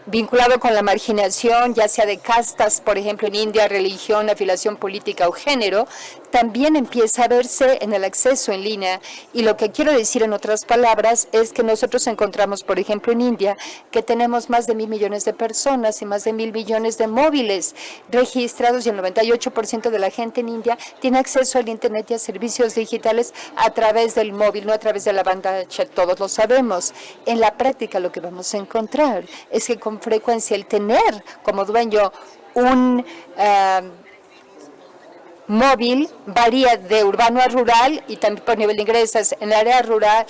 B: vinculado con la marginación, ya sea de castas, por ejemplo, en India, religión, afiliación política o género, también empieza a verse en el acceso en línea. Y lo que quiero decir en otras palabras es que nosotros encontramos, por ejemplo, en India, que tenemos más de 1.000 millones de personas y más de 1.000 millones de móviles registrados y el 98% de la gente en India tiene acceso al Internet y a servicios digitales a través del móvil, no a través de la banda ancha. Todos lo sabemos. En la práctica lo que vamos a encontrar es que con frecuencia el tener como dueño un móvil varía de urbano a rural y también por nivel de ingresos. En el área rural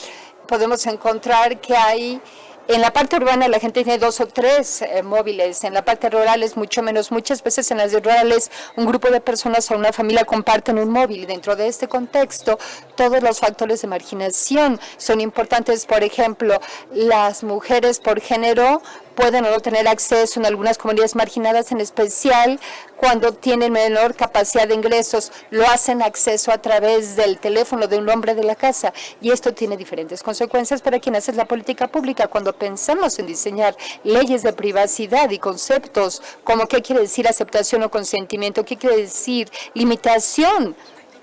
B: podemos encontrar que hay, en la parte urbana la gente tiene 2 o 3 móviles, en la parte rural es mucho menos. Muchas veces en las rurales un grupo de personas o una familia comparten un móvil. Dentro de este contexto, todos los factores de marginación son importantes. Por ejemplo, las mujeres por género pueden o no tener acceso en algunas comunidades marginadas, en especial cuando tienen menor capacidad de ingresos, lo hacen acceso a través del teléfono de un hombre de la casa. Y esto tiene diferentes consecuencias para quien hace la política pública. Cuando pensamos en diseñar leyes de privacidad y conceptos como qué quiere decir aceptación o consentimiento, qué quiere decir limitación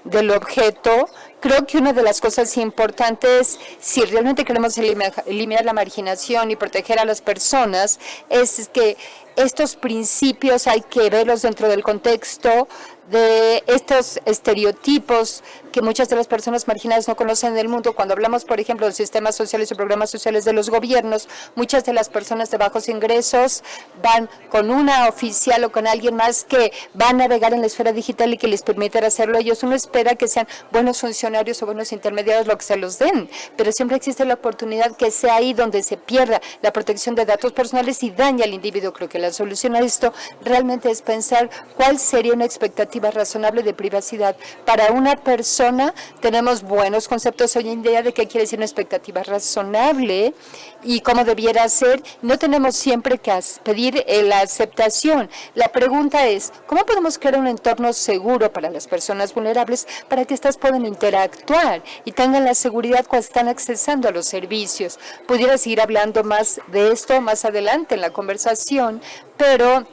B: del objeto, creo que una de las cosas importantes, si realmente queremos eliminar la marginación y proteger a las personas, es que estos principios hay que verlos dentro del contexto de estos estereotipos que muchas de las personas marginadas no conocen del mundo. Cuando hablamos, por ejemplo, de sistemas sociales o programas sociales de los gobiernos, muchas de las personas de bajos ingresos van con una oficial o con alguien más que va a navegar en la esfera digital y que les permitirá hacerlo. Ellos uno espera que sean buenos funcionarios o buenos intermediarios, lo que se los den, pero siempre existe la oportunidad que sea ahí donde se pierda la protección de datos personales y daña al individuo. Creo que la solución a esto realmente es pensar cuál sería una expectativa razonable de privacidad. Para una persona tenemos buenos conceptos hoy en día de qué quiere decir una expectativa razonable y cómo debiera ser. No tenemos siempre que pedir la aceptación. La pregunta es, ¿cómo podemos crear un entorno seguro para las personas vulnerables para que éstas puedan interactuar y tengan la seguridad cuando están accesando a los servicios? Pudiera seguir hablando más de esto más adelante en la conversación, pero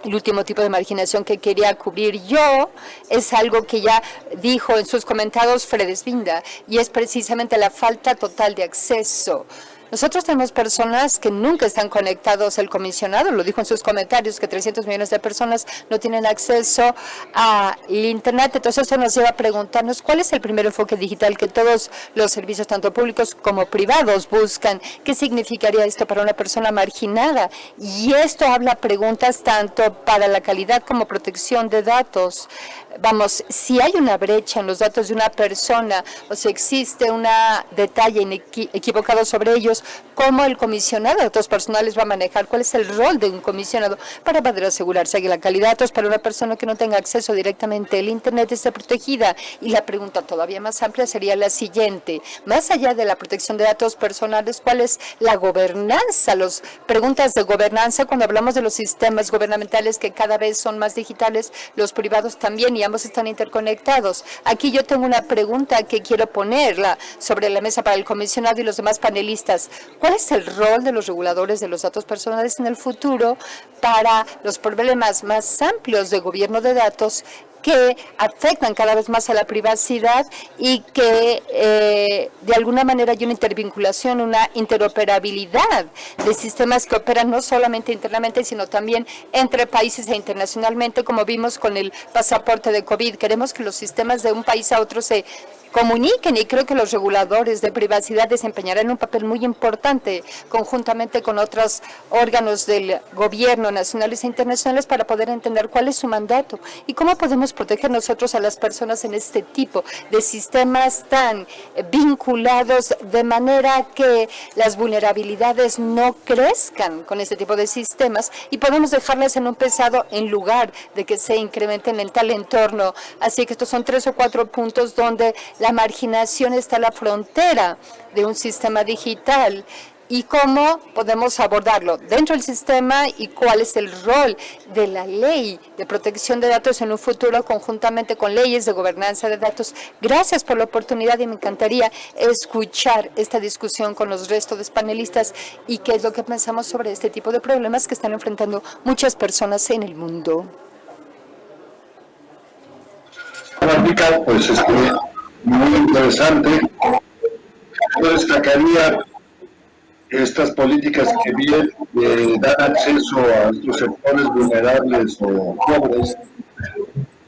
B: el último tipo de marginación que quería cubrir yo es algo que ya dijo en sus comentarios Fred Svinda, y es precisamente la falta total de acceso. Nosotros tenemos personas que nunca están conectados. El comisionado lo dijo en sus comentarios, que 300 millones de personas no tienen acceso al Internet. Entonces eso nos lleva a preguntarnos cuál es el primer enfoque digital que todos los servicios, tanto públicos como privados, buscan. ¿Qué significaría esto para una persona marginada? Y esto habla preguntas tanto para la calidad como protección de datos. Vamos, si hay una brecha en los datos de una persona o si existe un detalle equivocado sobre ellos, ¿cómo el comisionado de datos personales va a manejar? ¿Cuál es el rol de un comisionado para poder asegurarse que la calidad de datos para una persona que no tenga acceso directamente al Internet esté protegida? Y la pregunta todavía más amplia sería la siguiente. Más allá de la protección de datos personales, ¿cuál es la gobernanza? Las preguntas de gobernanza, cuando hablamos de los sistemas gubernamentales que cada vez son más digitales, los privados también, y ambos están interconectados. Aquí yo tengo una pregunta que quiero ponerla sobre la mesa para el comisionado y los demás panelistas. ¿Cuál es el rol de los reguladores de los datos personales en el futuro para los problemas más amplios de gobierno de datos que afectan cada vez más a la privacidad y que de alguna manera hay una intervinculación, una interoperabilidad de sistemas que operan no solamente internamente, sino también entre países e internacionalmente, como vimos con el pasaporte de COVID? Queremos que los sistemas de un país a otro se comuniquen, y creo que los reguladores de privacidad desempeñarán un papel muy importante conjuntamente con otros órganos del gobierno nacionales e internacionales para poder entender cuál es su mandato y cómo podemos proteger nosotros a las personas en este tipo de sistemas tan vinculados, de manera que las vulnerabilidades no crezcan con este tipo de sistemas y podemos dejarlas en un pesado en lugar de que se incrementen en tal entorno. Así que estos son 3 o 4 puntos donde la marginación está a la frontera de un sistema digital y cómo podemos abordarlo dentro del sistema y cuál es el rol de la ley de protección de datos en un futuro conjuntamente con leyes de gobernanza de datos. Gracias por la oportunidad y me encantaría escuchar esta discusión con los restos de panelistas y qué es lo que pensamos sobre este tipo de problemas que están enfrentando muchas personas en el mundo.
A: Pues muy interesante. Yo destacaría estas políticas que bien dan acceso a estos sectores vulnerables o pobres,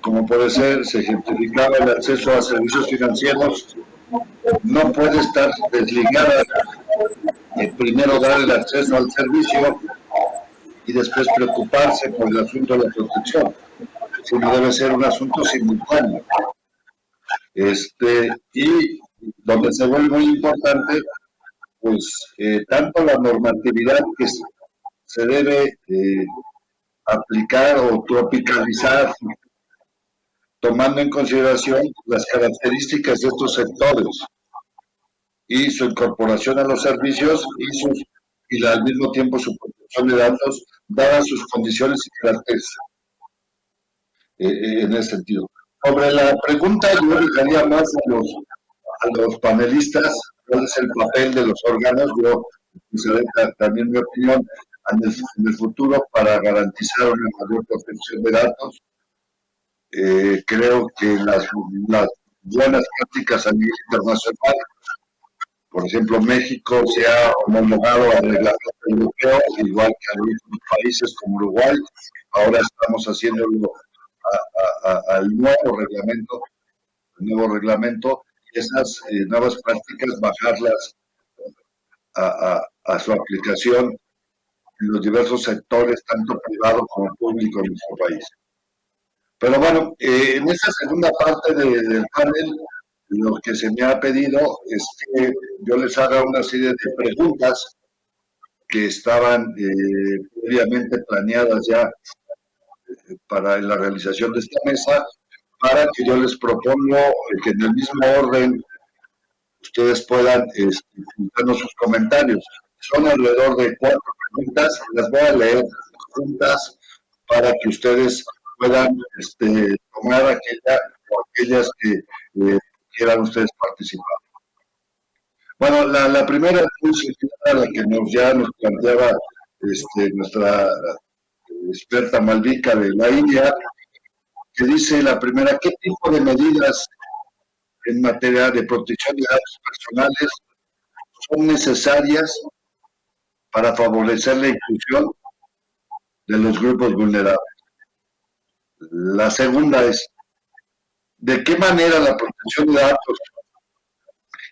A: como puede ser, se ejemplificaba el acceso a servicios financieros, no puede estar desligada primero dar el acceso al servicio y después preocuparse por el asunto de la protección, sino debe ser un asunto simultáneo. Y donde se vuelve muy importante, pues tanto la normatividad que se debe aplicar o tropicalizar, tomando en consideración las características de estos sectores y su incorporación a los servicios y al mismo tiempo su protección de datos, dadas sus condiciones y caracteres en ese sentido. Sobre la pregunta, yo dejaría más a los panelistas cuál es el papel de los órganos. Yo usaré también mi opinión en el futuro para garantizar una mayor protección de datos. Creo que las buenas prácticas a nivel internacional, por ejemplo, México se ha homologado al reglamento europeo, igual que algunos países como Uruguay. Ahora estamos haciéndolo al nuevo reglamento, y esas nuevas prácticas bajarlas a su aplicación en los diversos sectores, tanto privado como público en nuestro país. Pero bueno, en esta segunda parte del panel, lo que se me ha pedido es que yo les haga una serie de preguntas que estaban previamente planeadas ya para la realización de esta mesa, para que yo les propongo que en el mismo orden ustedes puedan darnos sus comentarios. Son alrededor de 4 preguntas, las voy a leer juntas para que ustedes puedan tomar aquellas que quieran ustedes participar. Bueno, la primera es muy similar a la que ya nos planteaba nuestra experta Malvika de la India, que dice la primera: ¿qué tipo de medidas en materia de protección de datos personales son necesarias para favorecer la inclusión de los grupos vulnerables. La segunda es, ¿de qué manera la protección de datos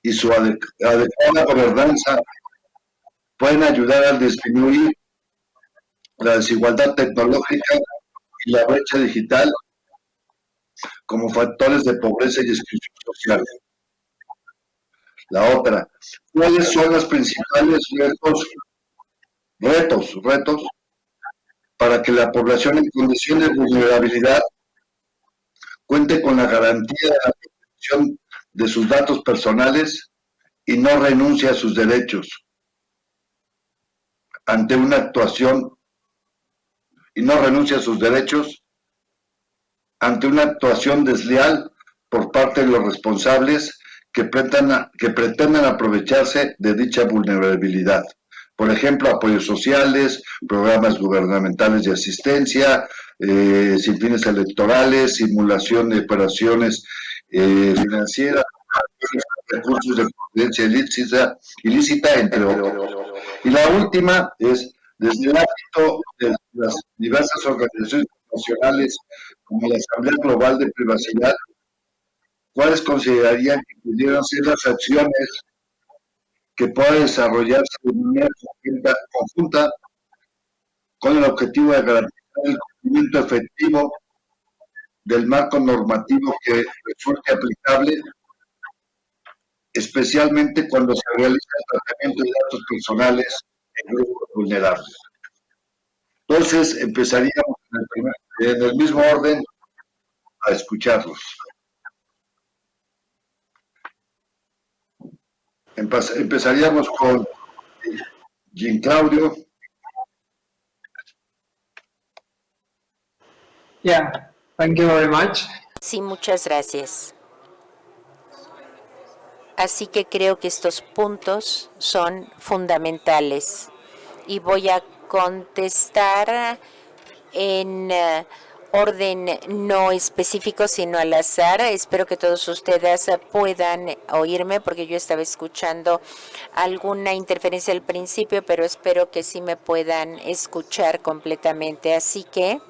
A: y su adecuada gobernanza pueden ayudar a disminuir la desigualdad tecnológica y la brecha digital como factores de pobreza y exclusión social? La otra, ¿cuáles son los principales retos para que la población en condición de vulnerabilidad cuente con la garantía de la protección de sus datos personales y no renuncie a sus derechos ante una actuación desleal por parte de los responsables que pretendan aprovecharse de dicha vulnerabilidad? Por ejemplo, apoyos sociales, programas gubernamentales de asistencia, sin fines electorales, simulación de operaciones financieras, recursos de procedencia ilícita, entre otros. Y la última es, desde el ámbito de las diversas organizaciones internacionales, como la Asamblea Global de Privacidad, ¿cuáles considerarían que pudieran ser las acciones que pueda desarrollarse de manera conjunta con el objetivo de garantizar el cumplimiento efectivo del marco normativo que resulte aplicable, especialmente cuando se realiza el tratamiento de datos personales en grupos vulnerables? Entonces, empezaríamos en el mismo orden a escucharlos. Empezaríamos con Jean Claudio.
H: Yeah, thank you very much.
D: Sí, muchas gracias. Así que creo que estos puntos son fundamentales y voy a contestar en orden no específico, sino al azar. Espero que todos ustedes puedan oírme porque yo estaba escuchando alguna interferencia al principio, pero espero que sí me puedan escuchar completamente. Así que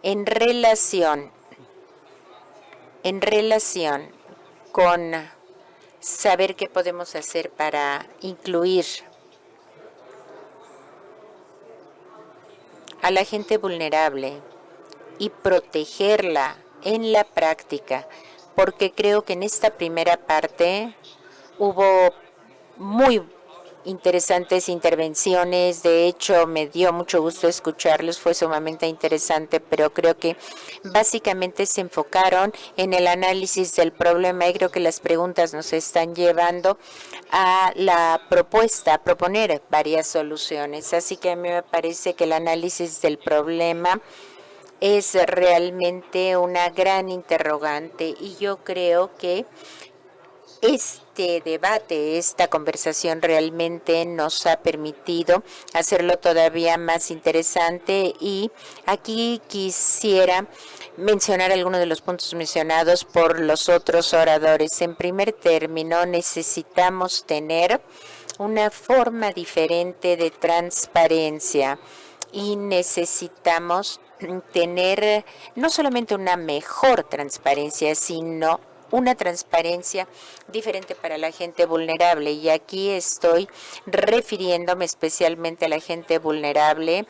D: en relación con saber qué podemos hacer para incluir a la gente vulnerable y protegerla en la práctica, porque creo que en esta primera parte hubo muy interesantes intervenciones. De hecho, me dio mucho gusto escucharlos, fue sumamente interesante, pero creo que básicamente se enfocaron en el análisis del problema y creo que las preguntas nos están llevando a la propuesta, a proponer varias soluciones. Así que a mí me parece que el análisis del problema es realmente una gran interrogante y yo creo que este debate, esta conversación realmente nos ha permitido hacerlo todavía más interesante y aquí quisiera mencionar algunos de los puntos mencionados por los otros oradores. En primer término, necesitamos tener una forma diferente de transparencia y necesitamos tener no solamente una mejor transparencia, sino una transparencia diferente para la gente vulnerable. Y aquí estoy refiriéndome especialmente a la gente vulnerable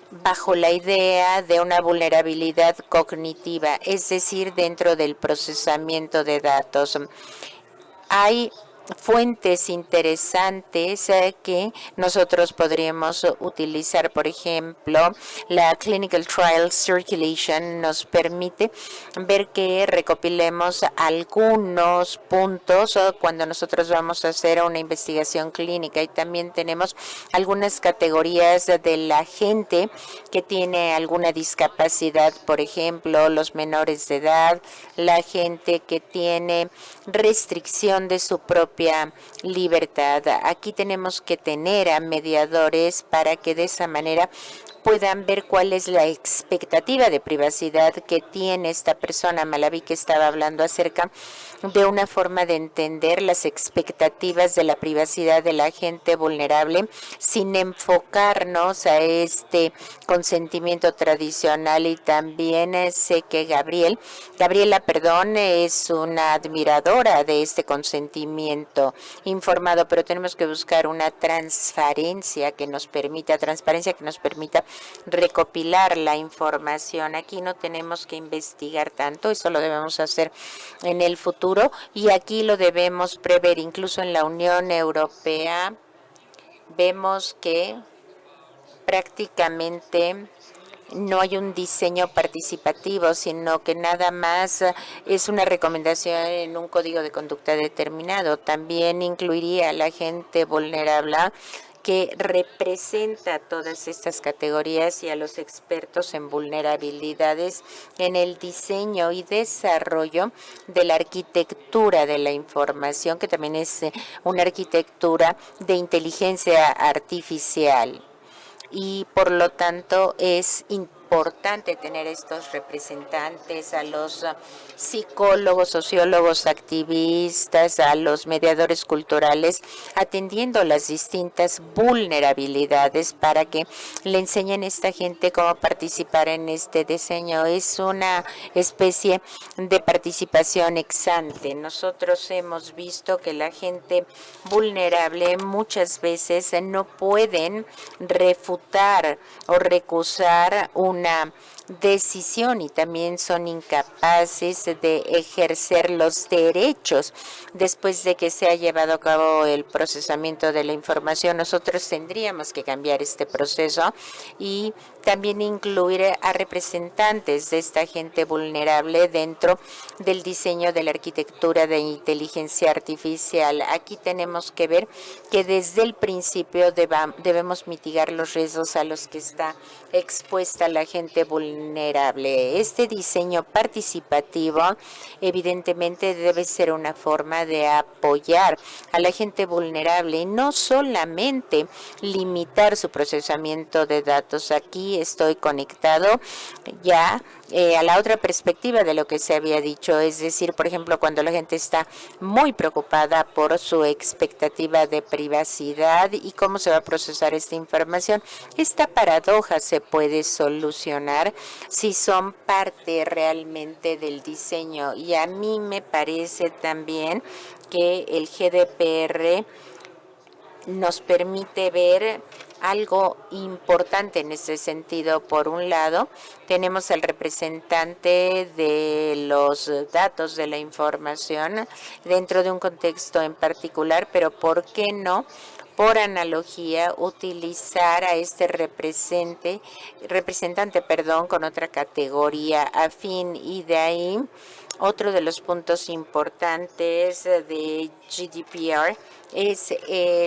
D: bajo la idea de una vulnerabilidad cognitiva, es decir, dentro del procesamiento de datos. Hay fuentes interesantes que nosotros podríamos utilizar. Por ejemplo, la Clinical Trial Circulation nos permite ver que recopilemos algunos puntos cuando nosotros vamos a hacer una investigación clínica, y también tenemos algunas categorías de la gente que tiene alguna discapacidad, por ejemplo, los menores de edad, la gente que tiene restricción de su propia libertad. Aquí tenemos que tener a mediadores para que de esa manera puedan ver cuál es la expectativa de privacidad que tiene esta persona. Malaví, que estaba hablando acerca de una forma de entender las expectativas de la privacidad de la gente vulnerable sin enfocarnos a este consentimiento tradicional. Y también sé que Gabriela, es una admiradora de este consentimiento informado, pero tenemos que buscar una transparencia que nos permita recopilar la información. Aquí no tenemos que investigar tanto, eso lo debemos hacer en el futuro y aquí lo debemos prever. Incluso en la Unión Europea vemos que prácticamente no hay un diseño participativo, sino que nada más es una recomendación en un código de conducta determinado. También incluiría a la gente vulnerable que representa todas estas categorías y a los expertos en vulnerabilidades en el diseño y desarrollo de la arquitectura de la información, que también es una arquitectura de inteligencia artificial. Y por lo tanto es importante tener estos representantes, a los psicólogos, sociólogos, activistas, a los mediadores culturales, atendiendo las distintas vulnerabilidades para que le enseñen a esta gente cómo participar en este diseño. Es una especie de participación ex ante. Nosotros hemos visto que la gente vulnerable muchas veces no pueden refutar o recusar una decisión y también son incapaces de ejercer los derechos después de que se ha llevado a cabo el procesamiento de la información. Nosotros tendríamos que cambiar este proceso y también incluir a representantes de esta gente vulnerable dentro del diseño de la arquitectura de inteligencia artificial. Aquí tenemos que ver que desde el principio debemos mitigar los riesgos a los que está expuesta la gente vulnerable. Este diseño participativo evidentemente debe ser una forma de apoyar a la gente vulnerable y no solamente limitar su procesamiento de datos. Aquí estoy conectado ya a la otra perspectiva de lo que se había dicho, es decir, por ejemplo, cuando la gente está muy preocupada por su expectativa de privacidad y cómo se va a procesar esta información, esta paradoja se puede solucionar si son parte realmente del diseño. Y a mí me parece también que el GDPR nos permite ver algo importante en ese sentido. Por un lado, tenemos al representante de los datos de la información dentro de un contexto en particular, pero ¿por qué no? Por analogía, utilizar a este representante, con otra categoría afín, y de ahí otro de los puntos importantes de GDPR es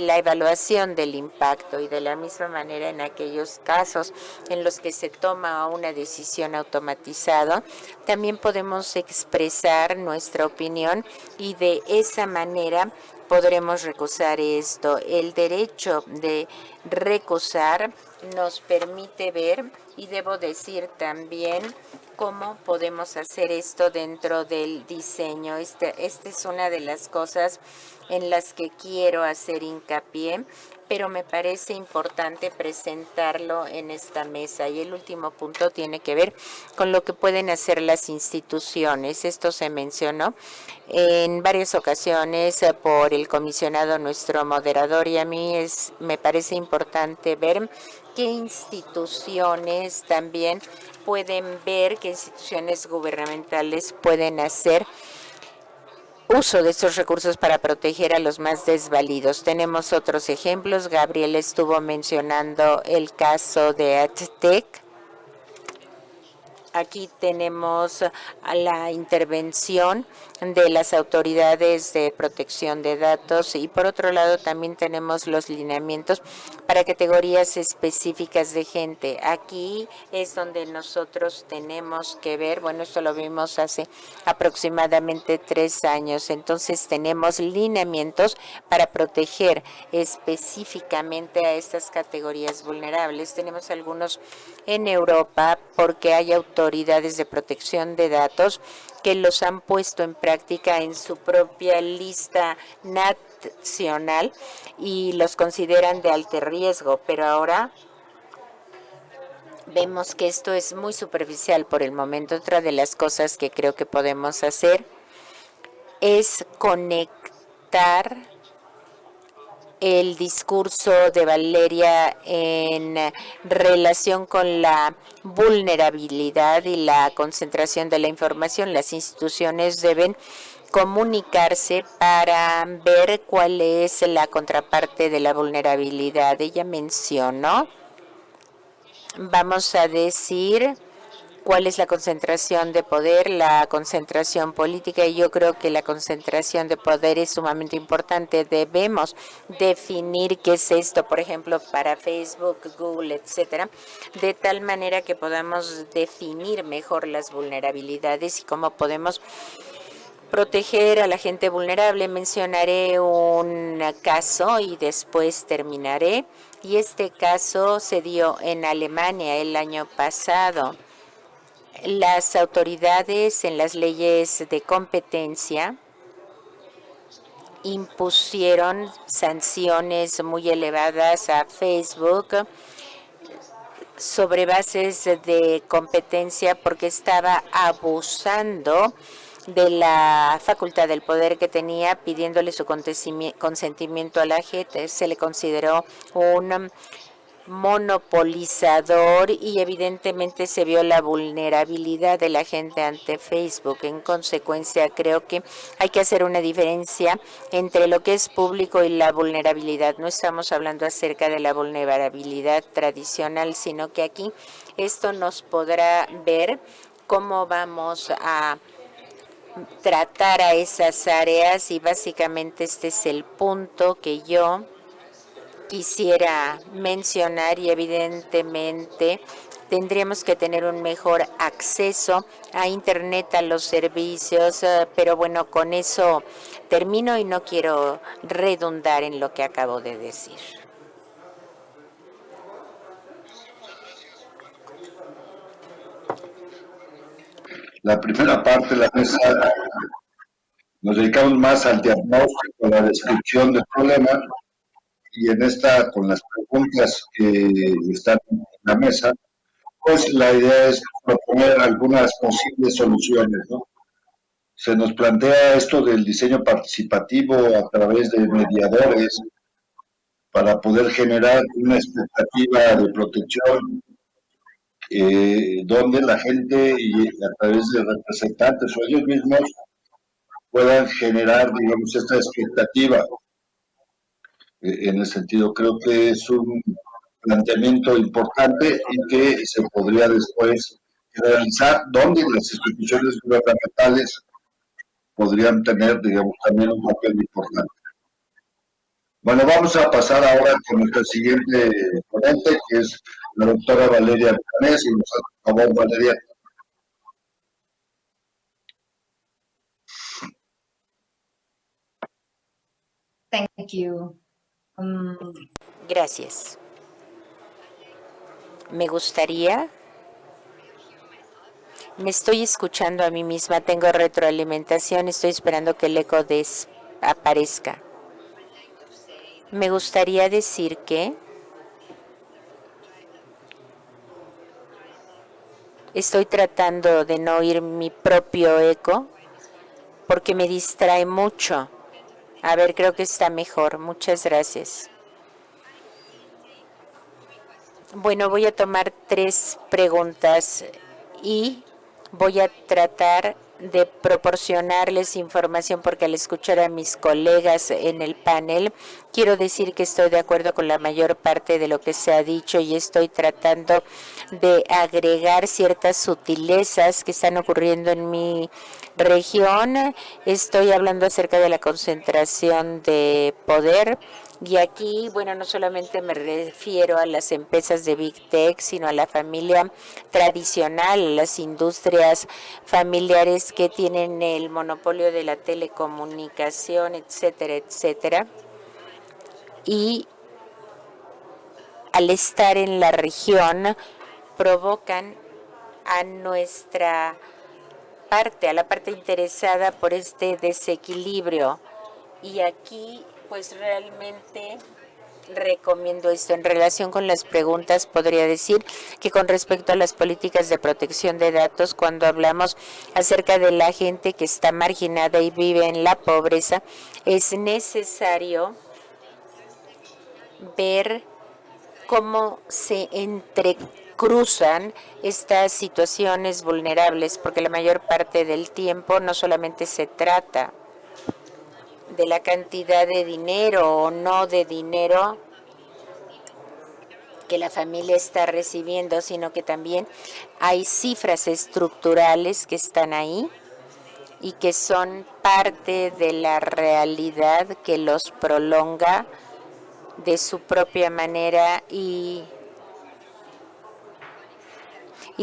D: la evaluación del impacto, y de la misma manera en aquellos casos en los que se toma una decisión automatizada, también podemos expresar nuestra opinión y de esa manera podremos recusar esto. El derecho de recusar nos permite ver, y debo decir también, cómo podemos hacer esto dentro del diseño. Esta es una de las cosas en las que quiero hacer hincapié, pero me parece importante presentarlo en esta mesa. Y el último punto tiene que ver con lo que pueden hacer las instituciones. Esto se mencionó en varias ocasiones por el comisionado, nuestro moderador, y a mí me parece importante ver qué instituciones también pueden ver, qué instituciones gubernamentales pueden hacer uso de estos recursos para proteger a los más desvalidos. Tenemos otros ejemplos. Gabriel estuvo mencionando el caso de AdTech. Aquí tenemos a la intervención de las autoridades de protección de datos y por otro lado también tenemos los lineamientos para categorías específicas de gente. Aquí es donde nosotros tenemos que ver, bueno, esto lo vimos hace aproximadamente 3 años, entonces tenemos lineamientos para proteger específicamente a estas categorías vulnerables. Tenemos algunos en Europa porque hay autoridades de protección de datos que los han puesto en práctica en su propia lista nacional y los consideran de alto riesgo, pero ahora vemos que esto es muy superficial por el momento. Otra de las cosas que creo que podemos hacer es conectar el discurso de Valeria en relación con la vulnerabilidad y la concentración de la información. Las instituciones deben comunicarse para ver cuál es la contraparte de la vulnerabilidad. Ella mencionó, vamos a decir, cuál es la concentración de poder, la concentración política, y yo creo que la concentración de poder es sumamente importante. Debemos definir qué es esto, por ejemplo, para Facebook, Google, etcétera, de tal manera que podamos definir mejor las vulnerabilidades y cómo podemos proteger a la gente vulnerable. Mencionaré un caso y después terminaré. Y este caso se dio en Alemania el año pasado. Las autoridades en las leyes de competencia impusieron sanciones muy elevadas a Facebook sobre bases de competencia porque estaba abusando de la facultad del poder que tenía, pidiéndole su consentimiento a la gente. Se le consideró un monopolizador y evidentemente se vio la vulnerabilidad de la gente ante Facebook. En consecuencia, creo que hay que hacer una diferencia entre lo que es público y la vulnerabilidad. No estamos hablando acerca de la vulnerabilidad tradicional, sino que aquí esto nos podrá ver cómo vamos a tratar a esas áreas y básicamente este es el punto que yo quisiera mencionar y evidentemente tendríamos que tener un mejor acceso a Internet, a los servicios, pero bueno, con eso termino y no quiero redundar en lo que acabo de decir.
A: La primera parte de la mesa nos dedicamos más al diagnóstico, a la descripción del problema, y en esta, con las preguntas que están en la mesa, pues la idea es proponer algunas posibles soluciones, ¿no? Se nos plantea esto del diseño participativo a través de mediadores para poder generar una expectativa de protección donde la gente y a través de representantes o ellos mismos puedan generar, digamos, esta expectativa. En el sentido, creo que es un planteamiento importante y que se podría después realizar donde las instituciones gubernamentales podrían tener, digamos, también un papel importante. Bueno, vamos a pasar ahora con nuestra siguiente ponente, que es la doctora Valeria Milanés. Y nos por favor, Valeria.
C: Thank you.
D: Gracias. Me gustaría... Me estoy escuchando a mí misma, tengo retroalimentación, estoy esperando que el eco aparezca. Me gustaría decir que estoy tratando de no oír mi propio eco porque me distrae mucho. A ver, creo que está mejor. Muchas gracias. Bueno, voy a tomar 3 preguntas y voy a tratar de proporcionarles información, porque al escuchar a mis colegas en el panel, quiero decir que estoy de acuerdo con la mayor parte de lo que se ha dicho y estoy tratando de agregar ciertas sutilezas que están ocurriendo en mi región. Estoy hablando acerca de la concentración de poder. Y aquí, bueno, no solamente me refiero a las empresas de Big Tech, sino a la familia tradicional, a las industrias familiares que tienen el monopolio de la telecomunicación, etcétera, etcétera. Y al estar en la región, provocan a nuestra parte, a la parte interesada por este desequilibrio. Y aquí, pues realmente recomiendo esto. En relación con las preguntas, podría decir que con respecto a las políticas de protección de datos, cuando hablamos acerca de la gente que está marginada y vive en la pobreza, es necesario ver cómo se entrecruzan estas situaciones vulnerables, porque la mayor parte del tiempo no solamente se trata de la cantidad de dinero o no de dinero que la familia está recibiendo, sino que también hay cifras estructurales que están ahí y que son parte de la realidad que los prolonga de su propia manera. Y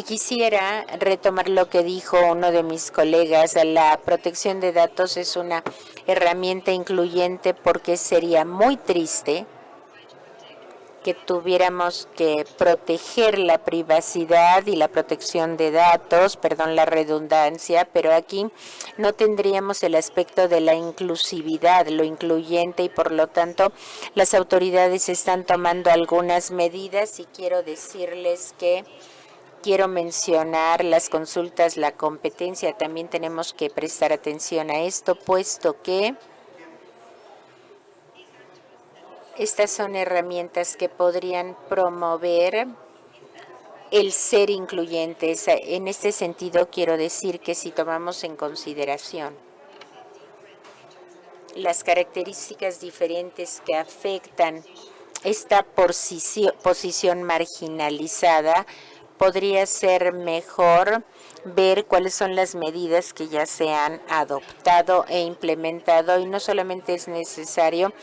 D: quisiera retomar lo que dijo uno de mis colegas: la protección de datos es una herramienta incluyente, porque sería muy triste que tuviéramos que proteger la privacidad y la protección de datos, perdón la redundancia, pero aquí no tendríamos el aspecto de la inclusividad, lo incluyente, y por lo tanto las autoridades están tomando algunas medidas. Y quiero decirles que quiero mencionar las consultas, la competencia. También tenemos que prestar atención a esto, puesto que estas son herramientas que podrían promover el ser incluyentes. En este sentido, quiero decir que si tomamos en consideración las características diferentes que afectan esta posición marginalizada, podría ser mejor ver cuáles son las medidas que ya se han adoptado e implementado. Y no solamente es necesario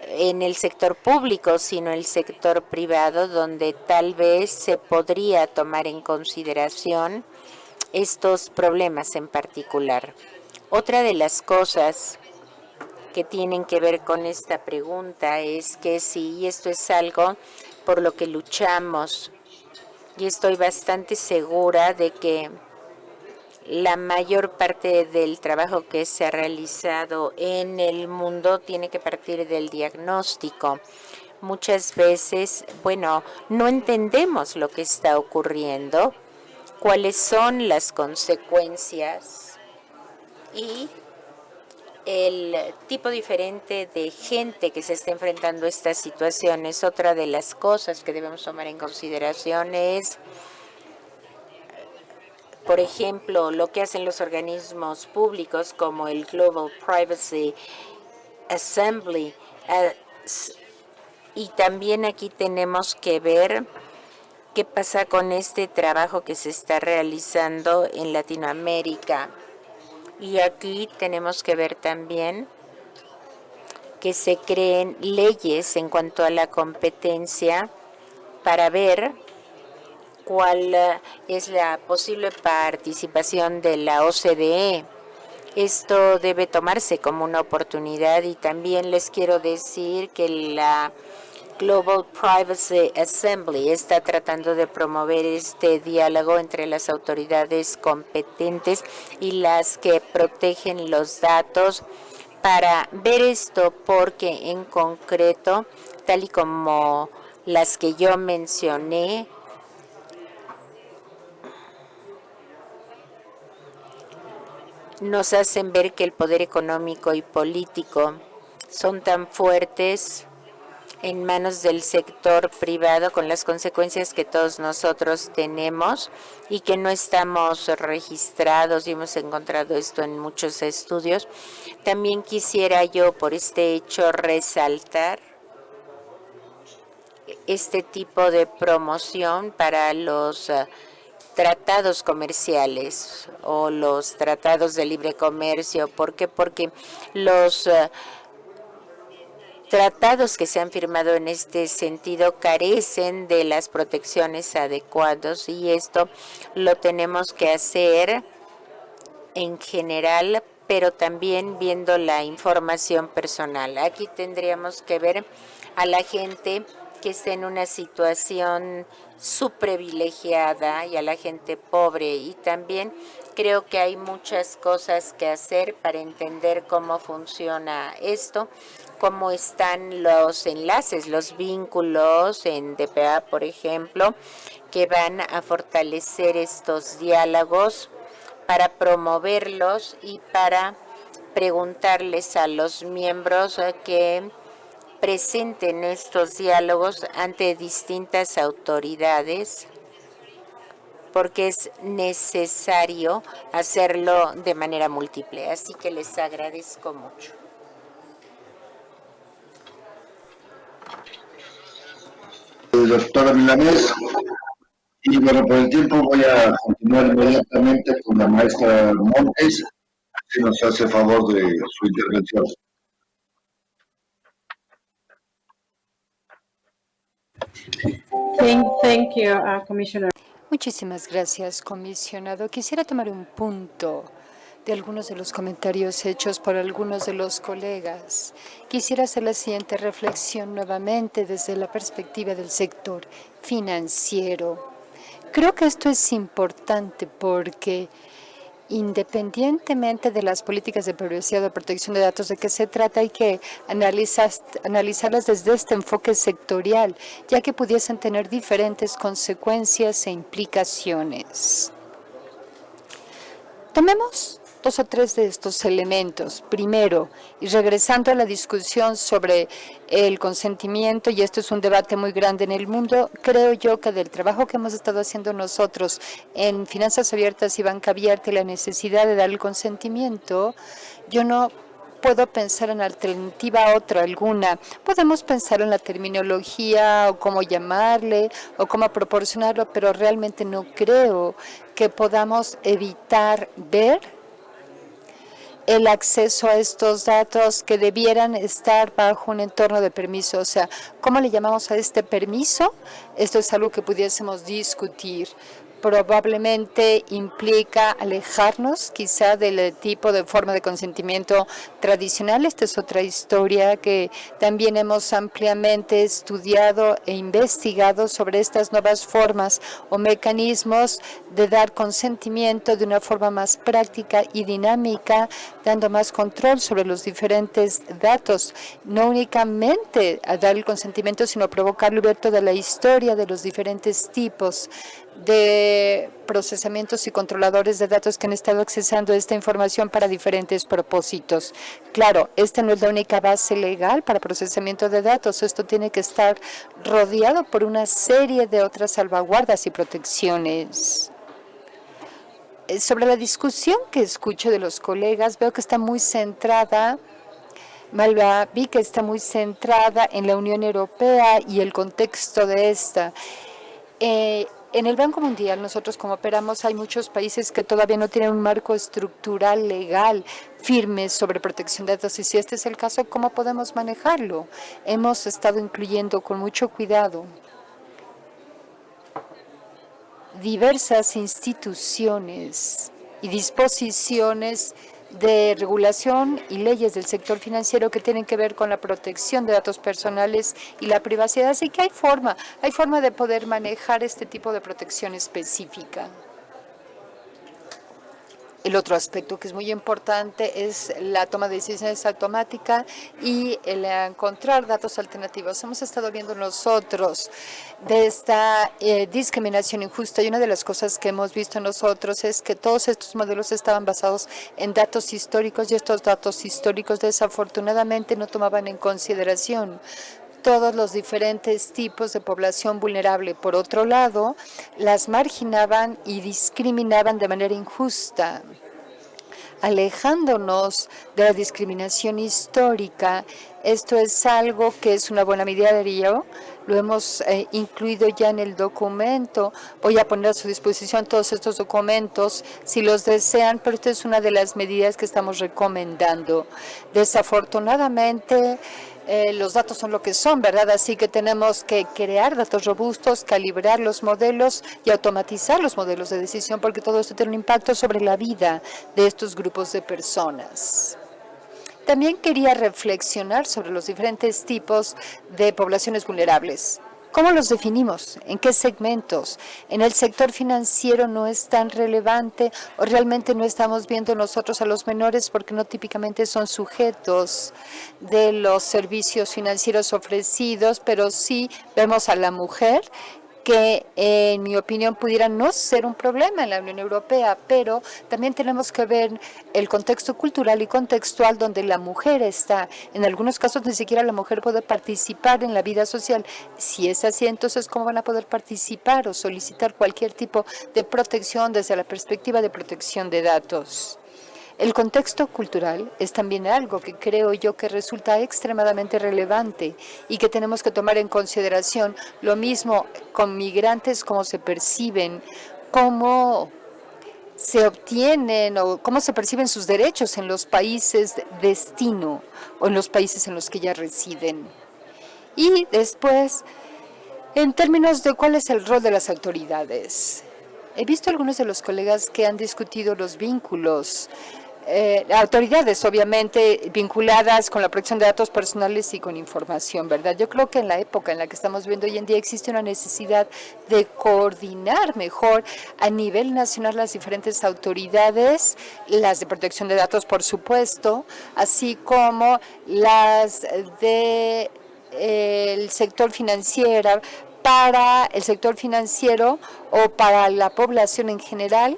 D: en el sector público, sino el sector privado, donde tal vez se podría tomar en consideración estos problemas en particular. Otra de las cosas que tienen que ver con esta pregunta es que si esto es algo por lo que luchamos, y estoy bastante segura de que la mayor parte del trabajo que se ha realizado en el mundo tiene que partir del diagnóstico. Muchas veces, bueno, no entendemos lo que está ocurriendo, cuáles son las consecuencias y el tipo diferente de gente que se está enfrentando a estas situaciones. Otra de las cosas que debemos tomar en consideración es, por ejemplo, lo que hacen los organismos públicos como el Global Privacy Assembly. Y también aquí tenemos que ver qué pasa con este trabajo que se está realizando en Latinoamérica. Y aquí tenemos que ver también que se creen leyes en cuanto a la competencia para ver cuál es la posible participación de la OCDE. Esto debe tomarse como una oportunidad. Y también les quiero decir que la Global Privacy Assembly está tratando de promover este diálogo entre las autoridades competentes y las que protegen los datos para ver esto, porque en concreto, tal y como las que yo mencioné, nos hacen ver que el poder económico y político son tan fuertes en manos del sector privado con las consecuencias que todos nosotros tenemos y que no estamos registrados y hemos encontrado esto en muchos estudios. También quisiera yo por este hecho resaltar este tipo de promoción para los tratados comerciales o los tratados de libre comercio. ¿Por qué? Porque los tratados que se han firmado en este sentido carecen de las protecciones adecuadas y esto lo tenemos que hacer en general, pero también viendo la información personal. Aquí tendríamos que ver a la gente que está en una situación subprivilegiada y a la gente pobre, y también creo que hay muchas cosas que hacer para entender cómo funciona esto, cómo están los enlaces, los vínculos en DPA, por ejemplo, que van a fortalecer estos diálogos para promoverlos y para preguntarles a los miembros que presenten estos diálogos ante distintas autoridades, porque es necesario hacerlo de manera múltiple. Así que les agradezco mucho.
A: Doctora Milanés, y bueno, por el tiempo voy a continuar inmediatamente con la maestra Montes, si nos hace favor de su intervención.
E: Thank you, Commissioner.
B: Muchísimas gracias, comisionado. Quisiera tomar un punto de algunos de los comentarios hechos por algunos de los colegas. Quisiera hacer la siguiente reflexión nuevamente desde la perspectiva del sector financiero. Creo que esto es importante porque independientemente de las políticas de privacidad o protección de datos de qué se trata, hay que analizarlas desde este enfoque sectorial, ya que pudiesen tener diferentes consecuencias e implicaciones. Tomemos 2 o 3 de estos elementos. Primero, y regresando a la discusión sobre el consentimiento, y esto es un debate muy grande en el mundo, creo yo que del trabajo que hemos estado haciendo nosotros en finanzas abiertas y banca abierta y la necesidad de dar el consentimiento, yo no puedo pensar en alternativa otra alguna. Podemos pensar en la terminología o cómo llamarle o cómo proporcionarlo, pero realmente no creo que podamos evitar ver el acceso a estos datos que debieran estar bajo un entorno de permiso. O sea, ¿cómo le llamamos a este permiso? Esto es algo que pudiésemos discutir. Probablemente implica alejarnos quizá del tipo de forma de consentimiento tradicional. Esta es otra historia que también hemos ampliamente estudiado e investigado sobre estas nuevas formas o mecanismos de dar consentimiento de una forma más práctica y dinámica, dando más control sobre los diferentes datos. No únicamente a dar el consentimiento, sino provocarlo y ver toda la historia de los diferentes tipos de procesamientos y controladores de datos que han estado accesando esta información para diferentes propósitos. Claro, esta no es la única base legal para procesamiento de datos. Esto tiene que estar rodeado por una serie de otras salvaguardas y protecciones. Sobre la discusión que escucho de los colegas, veo que está muy centrada, vi que está muy centrada en la Unión Europea y el contexto de esta. En el Banco Mundial, nosotros como operamos, hay muchos países que todavía no tienen un marco estructural legal firme sobre protección de datos. Y si este es el caso, ¿cómo podemos manejarlo? Hemos estado incluyendo con mucho cuidado diversas instituciones y disposiciones de regulación y leyes del sector financiero que tienen que ver con la protección de datos personales y la privacidad. Así que hay forma de poder manejar este tipo de protección específica. El otro aspecto que es muy importante es la toma de decisiones automática y el encontrar datos alternativos. Hemos estado viendo nosotros de esta discriminación injusta, y una de las cosas que hemos visto nosotros es que todos estos modelos estaban basados en datos históricos, y estos datos históricos desafortunadamente no tomaban en consideración todos los diferentes tipos de población vulnerable. Por otro lado, las marginaban y discriminaban de manera injusta, alejándonos de la discriminación histórica. Esto es algo que es una buena medida de ello. Lo hemos incluido ya en el documento. Voy a poner a su disposición todos estos documentos si los desean, pero esta es una de las medidas que estamos recomendando. Desafortunadamente, los datos son lo que son, ¿verdad? Así que tenemos que crear datos robustos, calibrar los modelos y automatizar los modelos de decisión, porque todo esto tiene un impacto sobre la vida de estos grupos de personas. También quería reflexionar sobre los diferentes tipos de poblaciones vulnerables. ¿Cómo los definimos? ¿En qué segmentos? ¿En el sector financiero no es tan relevante o realmente no estamos viendo nosotros a los menores porque no típicamente son sujetos de los servicios financieros ofrecidos, pero sí vemos a la mujer que en mi opinión pudiera no ser un problema en la Unión Europea, pero también tenemos que ver el contexto cultural y contextual donde la mujer está. En algunos casos ni siquiera la mujer puede participar en la vida social. Si es así, entonces ¿cómo van a poder participar o solicitar cualquier tipo de protección desde la perspectiva de protección de datos? El contexto cultural es también algo que creo yo que resulta extremadamente relevante y que tenemos que tomar en consideración. Lo mismo con migrantes, cómo se perciben, cómo se obtienen o cómo se perciben sus derechos en los países de destino o en los países en los que ya residen. Y después, en términos de cuál es el rol de las autoridades. He visto algunos de los colegas que han discutido los vínculos autoridades obviamente vinculadas con la protección de datos personales y con información, ¿verdad? Yo creo que en la época en la que estamos viendo hoy en día existe una necesidad de coordinar mejor a nivel nacional las diferentes autoridades, las de protección de datos, por supuesto, así como las de el sector financiero, para el sector financiero o para la población en general,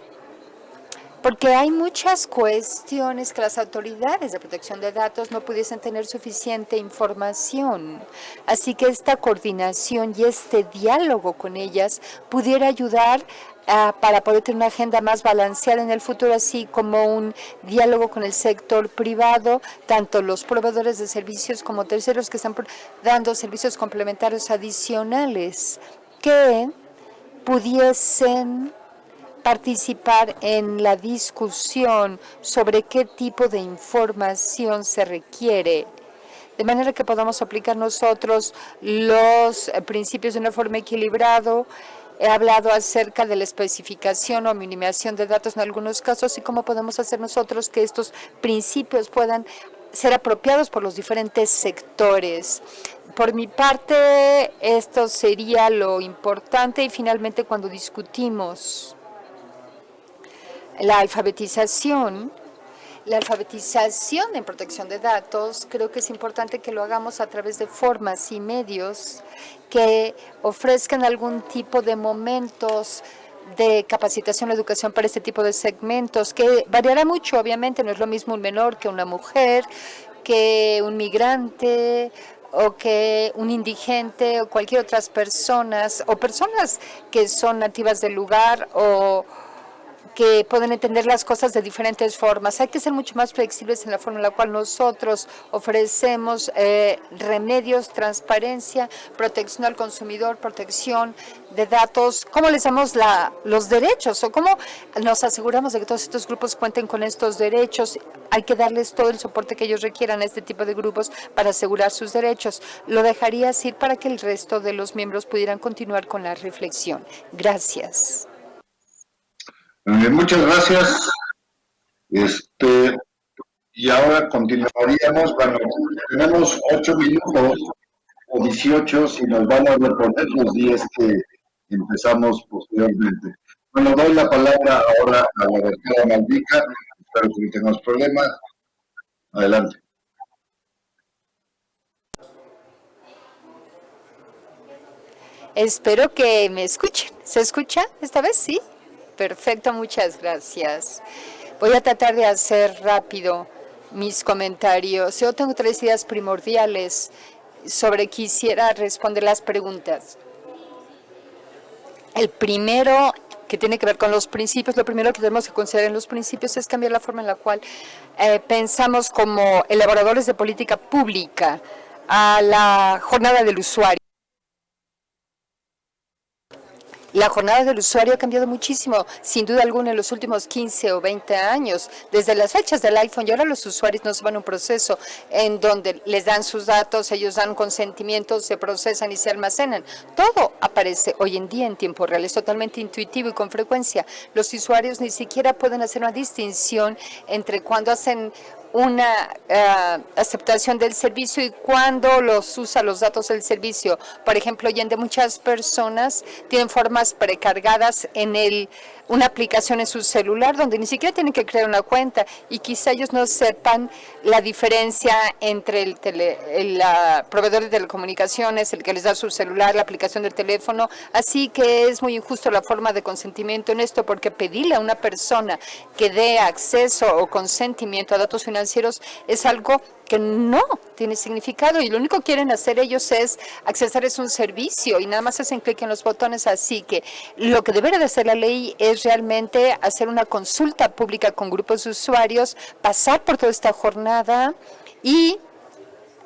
B: porque hay muchas cuestiones que las autoridades de protección de datos no pudiesen tener suficiente información. Así que esta coordinación y este diálogo con ellas pudiera ayudar para poder tener una agenda más balanceada en el futuro, así como un diálogo con el sector privado, tanto los proveedores de servicios como terceros que están dando servicios complementarios adicionales que pudiesen participar en la discusión sobre qué tipo de información se requiere, de manera que podamos aplicar nosotros los principios de una forma equilibrada. He hablado acerca de la especificación o minimización de datos en algunos casos y cómo podemos hacer nosotros que estos principios puedan ser apropiados por los diferentes sectores. Por mi parte, esto sería lo importante. Y finalmente, cuando discutimos la alfabetización en protección de datos, creo que es importante que lo hagamos a través de formas y medios que ofrezcan algún tipo de momentos de capacitación o educación para este tipo de segmentos, que variará mucho, obviamente, no es lo mismo un menor que una mujer, que un migrante o que un indigente o cualquier otras personas, o personas que son nativas del lugar o que pueden entender las cosas de diferentes formas. Hay que ser mucho más flexibles en la forma en la cual nosotros ofrecemos remedios, transparencia, protección al consumidor, protección de datos, cómo les damos los derechos o cómo nos aseguramos de que todos estos grupos cuenten con estos derechos. Hay que darles todo el soporte que ellos requieran a este tipo de grupos para asegurar sus derechos. Lo dejaría así para que el resto de los miembros pudieran continuar con la reflexión. Gracias.
A: Muchas gracias. Y ahora continuaríamos. Bueno, tenemos 8 minutos o 18 si nos van a reponer los días que empezamos posteriormente. Bueno, doy la palabra ahora a la doctora Malvica. Espero que no tengamos problemas. Adelante.
B: Espero que me escuchen. ¿Se escucha esta vez? Sí. Perfecto, muchas gracias. Voy a tratar de hacer rápido mis comentarios. Yo tengo 3 ideas primordiales quisiera responder las preguntas. El primero, que tiene que ver con los principios, lo primero que tenemos que considerar en los principios es cambiar la forma en la cual pensamos como elaboradores de política pública a la jornada del usuario. La jornada del usuario ha cambiado muchísimo, sin duda alguna, en los últimos 15 o 20 años, desde las fechas del iPhone, y ahora los usuarios nos van a un proceso en donde les dan sus datos, ellos dan consentimientos, se procesan y se almacenan. Todo aparece hoy en día en tiempo real, es totalmente intuitivo y con frecuencia. Los usuarios ni siquiera pueden hacer una distinción entre cuando hacen una aceptación del servicio y cuando los usa los datos del servicio. Por ejemplo, hoy en día muchas personas tienen formas precargadas en una aplicación en su celular donde ni siquiera tienen que crear una cuenta y quizá ellos no sepan la diferencia entre el proveedor de telecomunicaciones, el que les da su celular, la aplicación del teléfono. Así que es muy injusto la forma de consentimiento en esto, porque pedirle a una persona que dé acceso o consentimiento a datos financieros es algo que no tiene significado y lo único que quieren hacer ellos es accesar es un servicio y nada más hacen clic en los botones. Así que lo que debería de hacer la ley es realmente hacer una consulta pública con grupos de usuarios, pasar por toda esta jornada y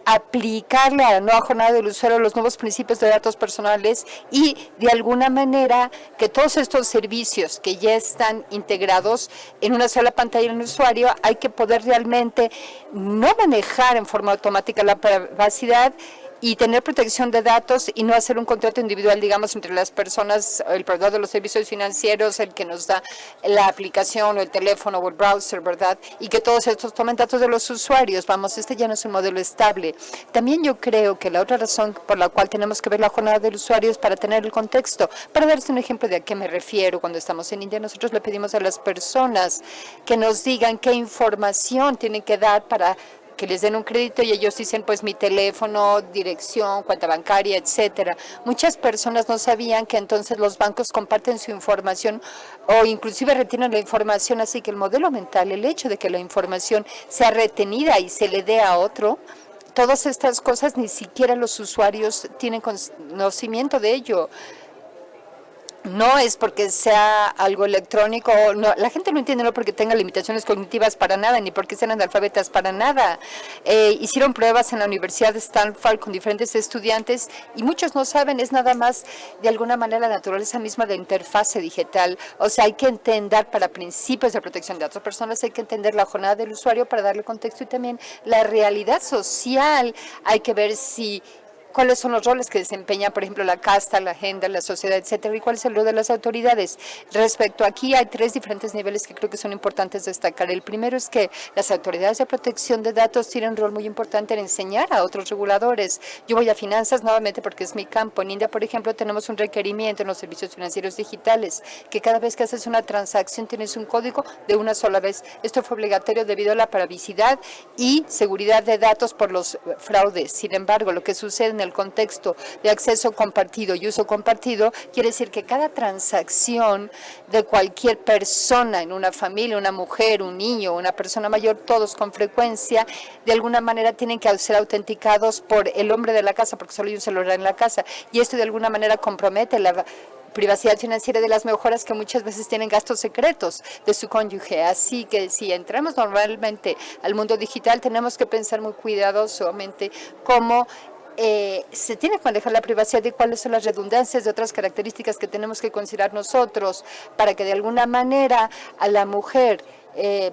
B: aplicarle a la nueva jornada del usuario los nuevos principios de datos personales y de alguna manera que todos estos servicios que ya están integrados en una sola pantalla en el usuario, hay que poder realmente no manejar en forma automática la privacidad y tener protección de datos y no hacer un contrato individual, digamos, entre las personas, el proveedor de los servicios financieros, el que nos da la aplicación o el teléfono o el browser, ¿verdad? Y que todos estos tomen datos de los usuarios. Vamos, este ya no es un modelo estable. También yo creo que la otra razón por la cual tenemos que ver la jornada del usuario es para tener el contexto. Para darse un ejemplo de a qué me refiero, cuando estamos en India, nosotros le pedimos a las personas que nos digan qué información tienen que dar para que les den un crédito y ellos dicen pues mi teléfono, dirección, cuenta bancaria, etcétera. Muchas personas no sabían que entonces los bancos comparten su información o inclusive retienen la información, así que el modelo mental, el hecho de que la información sea retenida y se le dé a otro, todas estas cosas ni siquiera los usuarios tienen conocimiento de ello. No es porque sea algo electrónico, no, la gente no entiende, no porque tenga limitaciones cognitivas para nada, ni porque sean analfabetas para nada. Hicieron pruebas en la Universidad de Stanford con diferentes estudiantes y muchos no saben, es nada más de alguna manera la naturaleza misma de interfase digital. O sea, hay que entender para principios de protección de datos personales, hay que entender la jornada del usuario para darle contexto y también la realidad social. Hay que ver cuáles son los roles que desempeña, por ejemplo, la casta, la agenda, la sociedad, etcétera, y cuál es el rol de las autoridades. Respecto aquí hay 3 diferentes niveles que creo que son importantes destacar. El primero es que las autoridades de protección de datos tienen un rol muy importante en enseñar a otros reguladores. Yo voy a finanzas nuevamente porque es mi campo. En India, por ejemplo, tenemos un requerimiento en los servicios financieros digitales, que cada vez que haces una transacción tienes un código de una sola vez. Esto fue obligatorio debido a la privacidad y seguridad de datos por los fraudes. Sin embargo, lo que sucede en el contexto de acceso compartido y uso compartido, quiere decir que cada transacción de cualquier persona en una familia, una mujer, un niño, una persona mayor, todos con frecuencia, de alguna manera tienen que ser autenticados por el hombre de la casa, porque solo hay un celular en la casa, y esto de alguna manera compromete la privacidad financiera de las mejoras que muchas veces tienen gastos secretos de su cónyuge. Así que si entramos normalmente al mundo digital, tenemos que pensar muy cuidadosamente cómo se tiene que manejar la privacidad y cuáles son las redundancias de otras características que tenemos que considerar nosotros para que de alguna manera a la mujer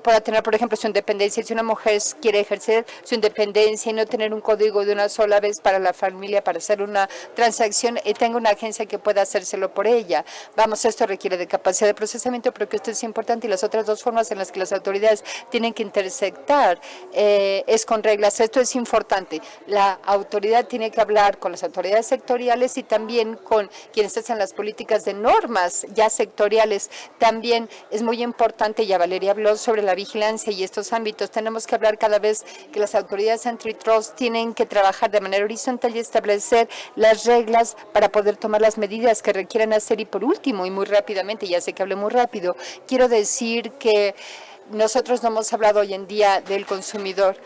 B: pueda tener, por ejemplo, su independencia. Si una mujer quiere ejercer su independencia y no tener un código de una sola vez para la familia, para hacer una transacción, y tenga una agencia que pueda hacérselo por ella. Vamos, esto requiere de capacidad de procesamiento, pero que esto es importante, y las otras 2 formas en las que las autoridades tienen que intersectar es con reglas. Esto es importante. La autoridad tiene que hablar con las autoridades sectoriales y también con quienes hacen las políticas de normas ya sectoriales. También es muy importante, ya Valeria habló sobre la vigilancia y estos ámbitos. Tenemos que hablar cada vez que las autoridades antitrust tienen que trabajar de manera horizontal y establecer las reglas para poder tomar las medidas que requieran hacer. Y por último, y muy rápidamente, ya sé que hablé muy rápido, quiero decir que nosotros no hemos hablado hoy en día del consumidor.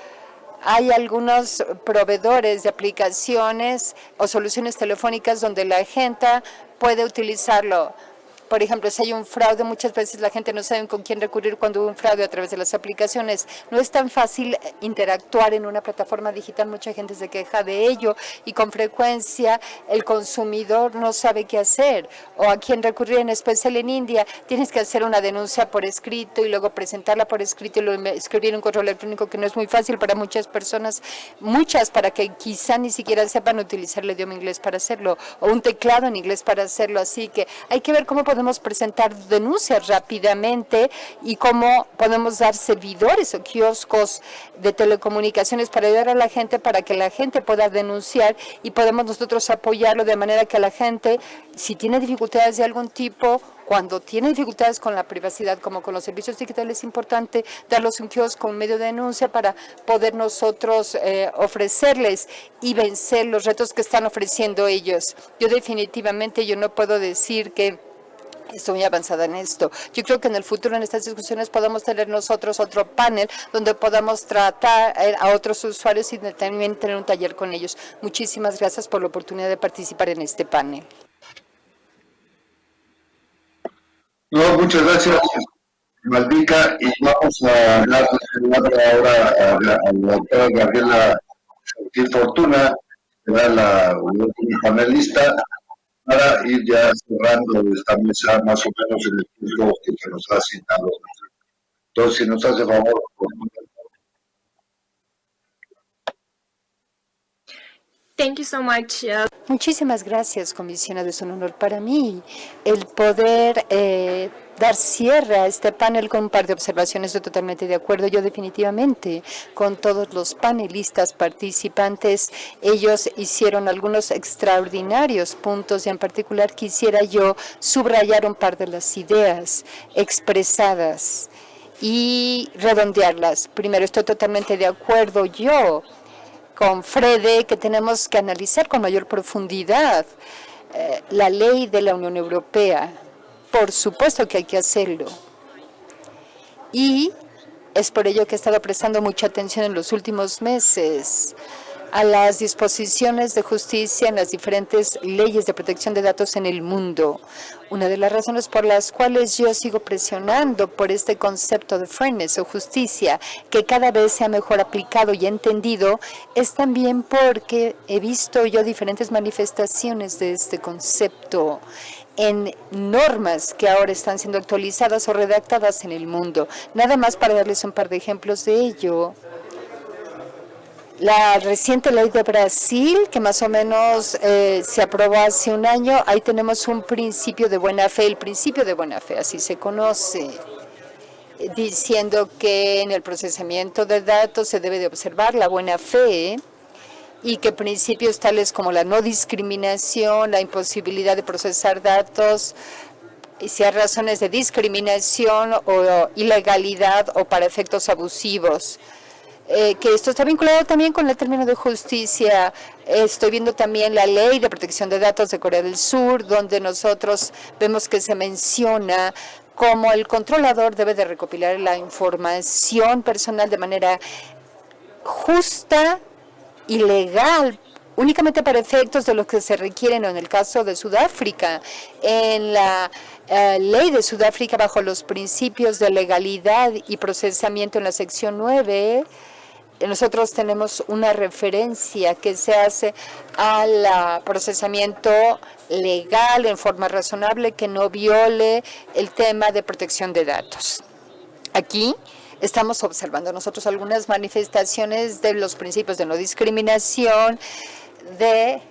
B: hay algunos proveedores de aplicaciones o soluciones telefónicas donde la gente puede utilizarlo. Por ejemplo, si hay un fraude, muchas veces la gente no sabe con quién recurrir cuando hubo un fraude a través de las aplicaciones. No es tan fácil interactuar en una plataforma digital, mucha gente se queja de ello y con frecuencia el consumidor no sabe qué hacer o a quién recurrir, en especial en India. Tienes que hacer una denuncia por escrito y luego presentarla por escrito y luego escribir un correo electrónico, que no es muy fácil para muchas personas, para que quizá ni siquiera sepan utilizar el idioma inglés para hacerlo o un teclado en inglés para hacerlo. Así que hay que ver cómo podemos presentar denuncias rápidamente y cómo podemos dar servidores o kioscos de telecomunicaciones para ayudar a la gente, para que la gente pueda denunciar y podemos nosotros apoyarlo de manera que la gente, si tiene dificultades de algún tipo, cuando tiene dificultades con la privacidad, como con los servicios digitales, es importante darles un kiosco, un medio de denuncia para poder nosotros ofrecerles y vencer los retos que están ofreciendo ellos. Yo definitivamente no puedo decir que estoy muy avanzada en esto. Yo creo que en el futuro, en estas discusiones, podamos tener nosotros otro panel donde podamos tratar a otros usuarios y también tener un taller con ellos. Muchísimas gracias por la oportunidad de participar en este panel.
A: No, muchas gracias, Malvika, y vamos a dar ahora a la doctora Gabriela Fortuna, que era la última panelista, para ir ya cerrando esta mesa más o menos en el tiempo que se nos ha asignado. Entonces, si nos hace favor,
F: Thank you so much.
B: Muchísimas gracias, comisionado. Es un honor para mí el poder dar cierre a este panel con un par de observaciones. Estoy totalmente de acuerdo. Yo definitivamente con todos los panelistas participantes. Ellos hicieron algunos extraordinarios puntos y en particular quisiera yo subrayar un par de las ideas expresadas y redondearlas. Primero, estoy totalmente de acuerdo yo con Frede que tenemos que analizar con mayor profundidad la ley de la Unión Europea. Por supuesto que hay que hacerlo. Y es por ello que he estado prestando mucha atención en los últimos meses a las disposiciones de justicia en las diferentes leyes de protección de datos en el mundo. Una de las razones por las cuales yo sigo presionando por este concepto de fairness o justicia, que cada vez sea mejor aplicado y entendido, es también porque he visto yo diferentes manifestaciones de este concepto en normas que ahora están siendo actualizadas o redactadas en el mundo. Nada más para darles un par de ejemplos de ello. La reciente ley de Brasil, que más o menos se aprobó hace un año, ahí tenemos un principio de buena fe, el principio de buena fe, así se conoce, diciendo que en el procesamiento de datos se debe de observar la buena fe y que principios tales como la no discriminación, la imposibilidad de procesar datos, y si hay razones de discriminación o ilegalidad o para efectos abusivos. Que esto está vinculado también con el término de justicia. Estoy viendo también la ley de protección de datos de Corea del Sur, donde nosotros vemos que se menciona cómo el controlador debe de recopilar la información personal de manera justa y legal, únicamente para efectos de los que se requieren, o en el caso de Sudáfrica, en la ley de Sudáfrica, bajo los principios de legalidad y procesamiento en la sección 9, nosotros tenemos una referencia que se hace al procesamiento legal en forma razonable que no viole el tema de protección de datos. Aquí estamos observando nosotros algunas manifestaciones de los principios de no discriminación, de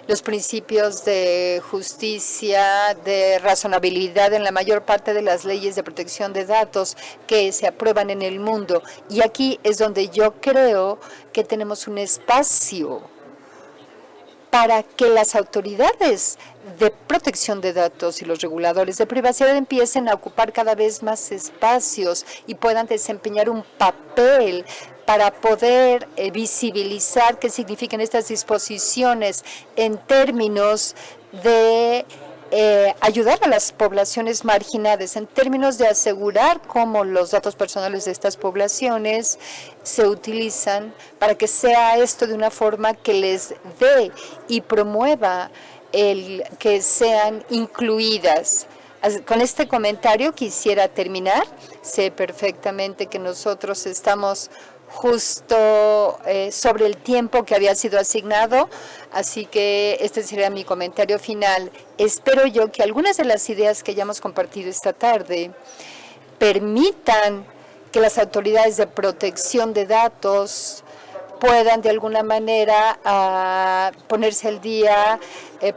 B: los principios de justicia, de razonabilidad en la mayor parte de las leyes de protección de datos que se aprueban en el mundo. Y aquí es donde yo creo que tenemos un espacio para que las autoridades de protección de datos y los reguladores de privacidad empiecen a ocupar cada vez más espacios y puedan desempeñar un papel para poder visibilizar qué significan estas disposiciones en términos de ayudar a las poblaciones marginadas en términos de asegurar cómo los datos personales de estas poblaciones se utilizan para que sea esto de una forma que les dé y promueva el que sean incluidas. Con este comentario quisiera terminar. Sé perfectamente que nosotros estamos justo sobre el tiempo que había sido asignado, así que este sería mi comentario final. Espero yo que algunas de las ideas que hayamos compartido esta tarde permitan que las autoridades de protección de datos puedan de alguna manera ponerse al día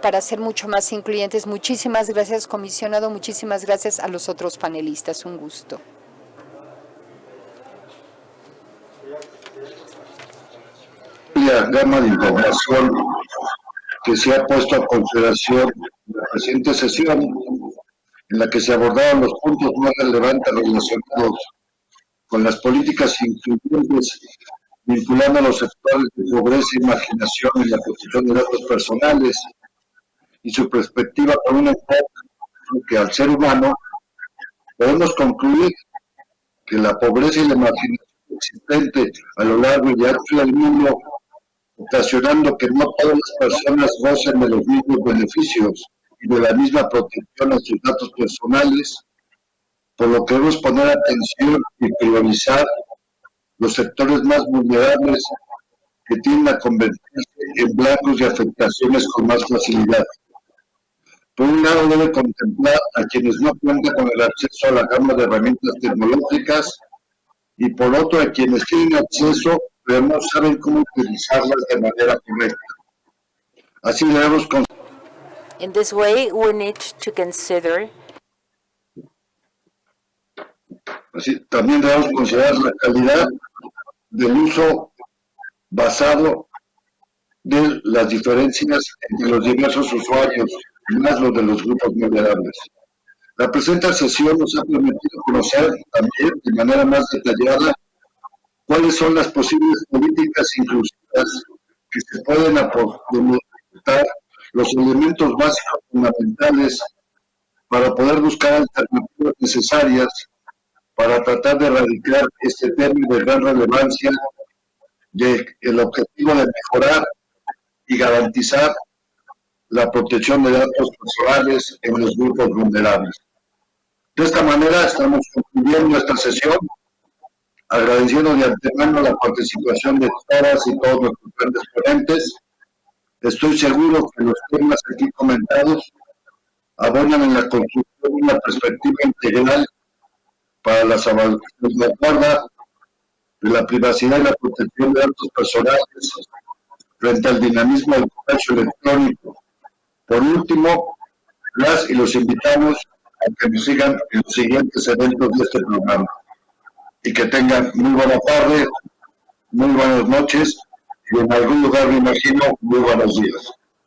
B: para ser mucho más incluyentes. Muchísimas gracias, comisionado. Muchísimas gracias a los otros panelistas. Un gusto.
A: La gama de información que se ha puesto a consideración en la presente sesión, en la que se abordaron los puntos más relevantes relacionados con las políticas incluyentes vinculando a los sectores de pobreza y marginación en la protección de datos personales y su perspectiva con un enfoque que al ser humano podemos concluir que la pobreza y la marginación existente a lo largo y ancho del mundo, ocasionando que no todas las personas gocen de los mismos beneficios y de la misma protección a sus datos personales, por lo que debemos poner atención y priorizar los sectores más vulnerables que tienden a convertirse en blancos de afectaciones con más facilidad. Por un lado, debe contemplar a quienes no cuentan con el acceso a la gama de herramientas tecnológicas y por otro a quienes tienen acceso pero no saben cómo utilizarlas de manera correcta. Así debemos
D: In this way, we need to consider
A: también debemos considerar la calidad del uso basado de las diferencias entre los diversos usuarios, más los de los grupos vulnerables. La presente sesión nos ha permitido conocer también de manera más detallada cuáles son las posibles políticas inclusivas que se pueden aportar, los elementos básicos fundamentales para poder buscar alternativas necesarias para tratar de erradicar este tema de gran relevancia del objetivo de mejorar y garantizar la protección de datos personales en los grupos vulnerables. De esta manera estamos concluyendo esta sesión, agradeciendo de antemano la participación de todas y todos nuestros grandes ponentes. Estoy seguro que los temas aquí comentados abonan en la construcción de una perspectiva integral para la salvaguarda de la privacidad y la protección de datos personales frente al dinamismo del comercio electrónico. Por último, las y los invitamos a que nos sigan en los siguientes eventos de este programa y que tengan muy buena tarde, muy buenas noches y en algún lugar, me imagino, muy buenos días.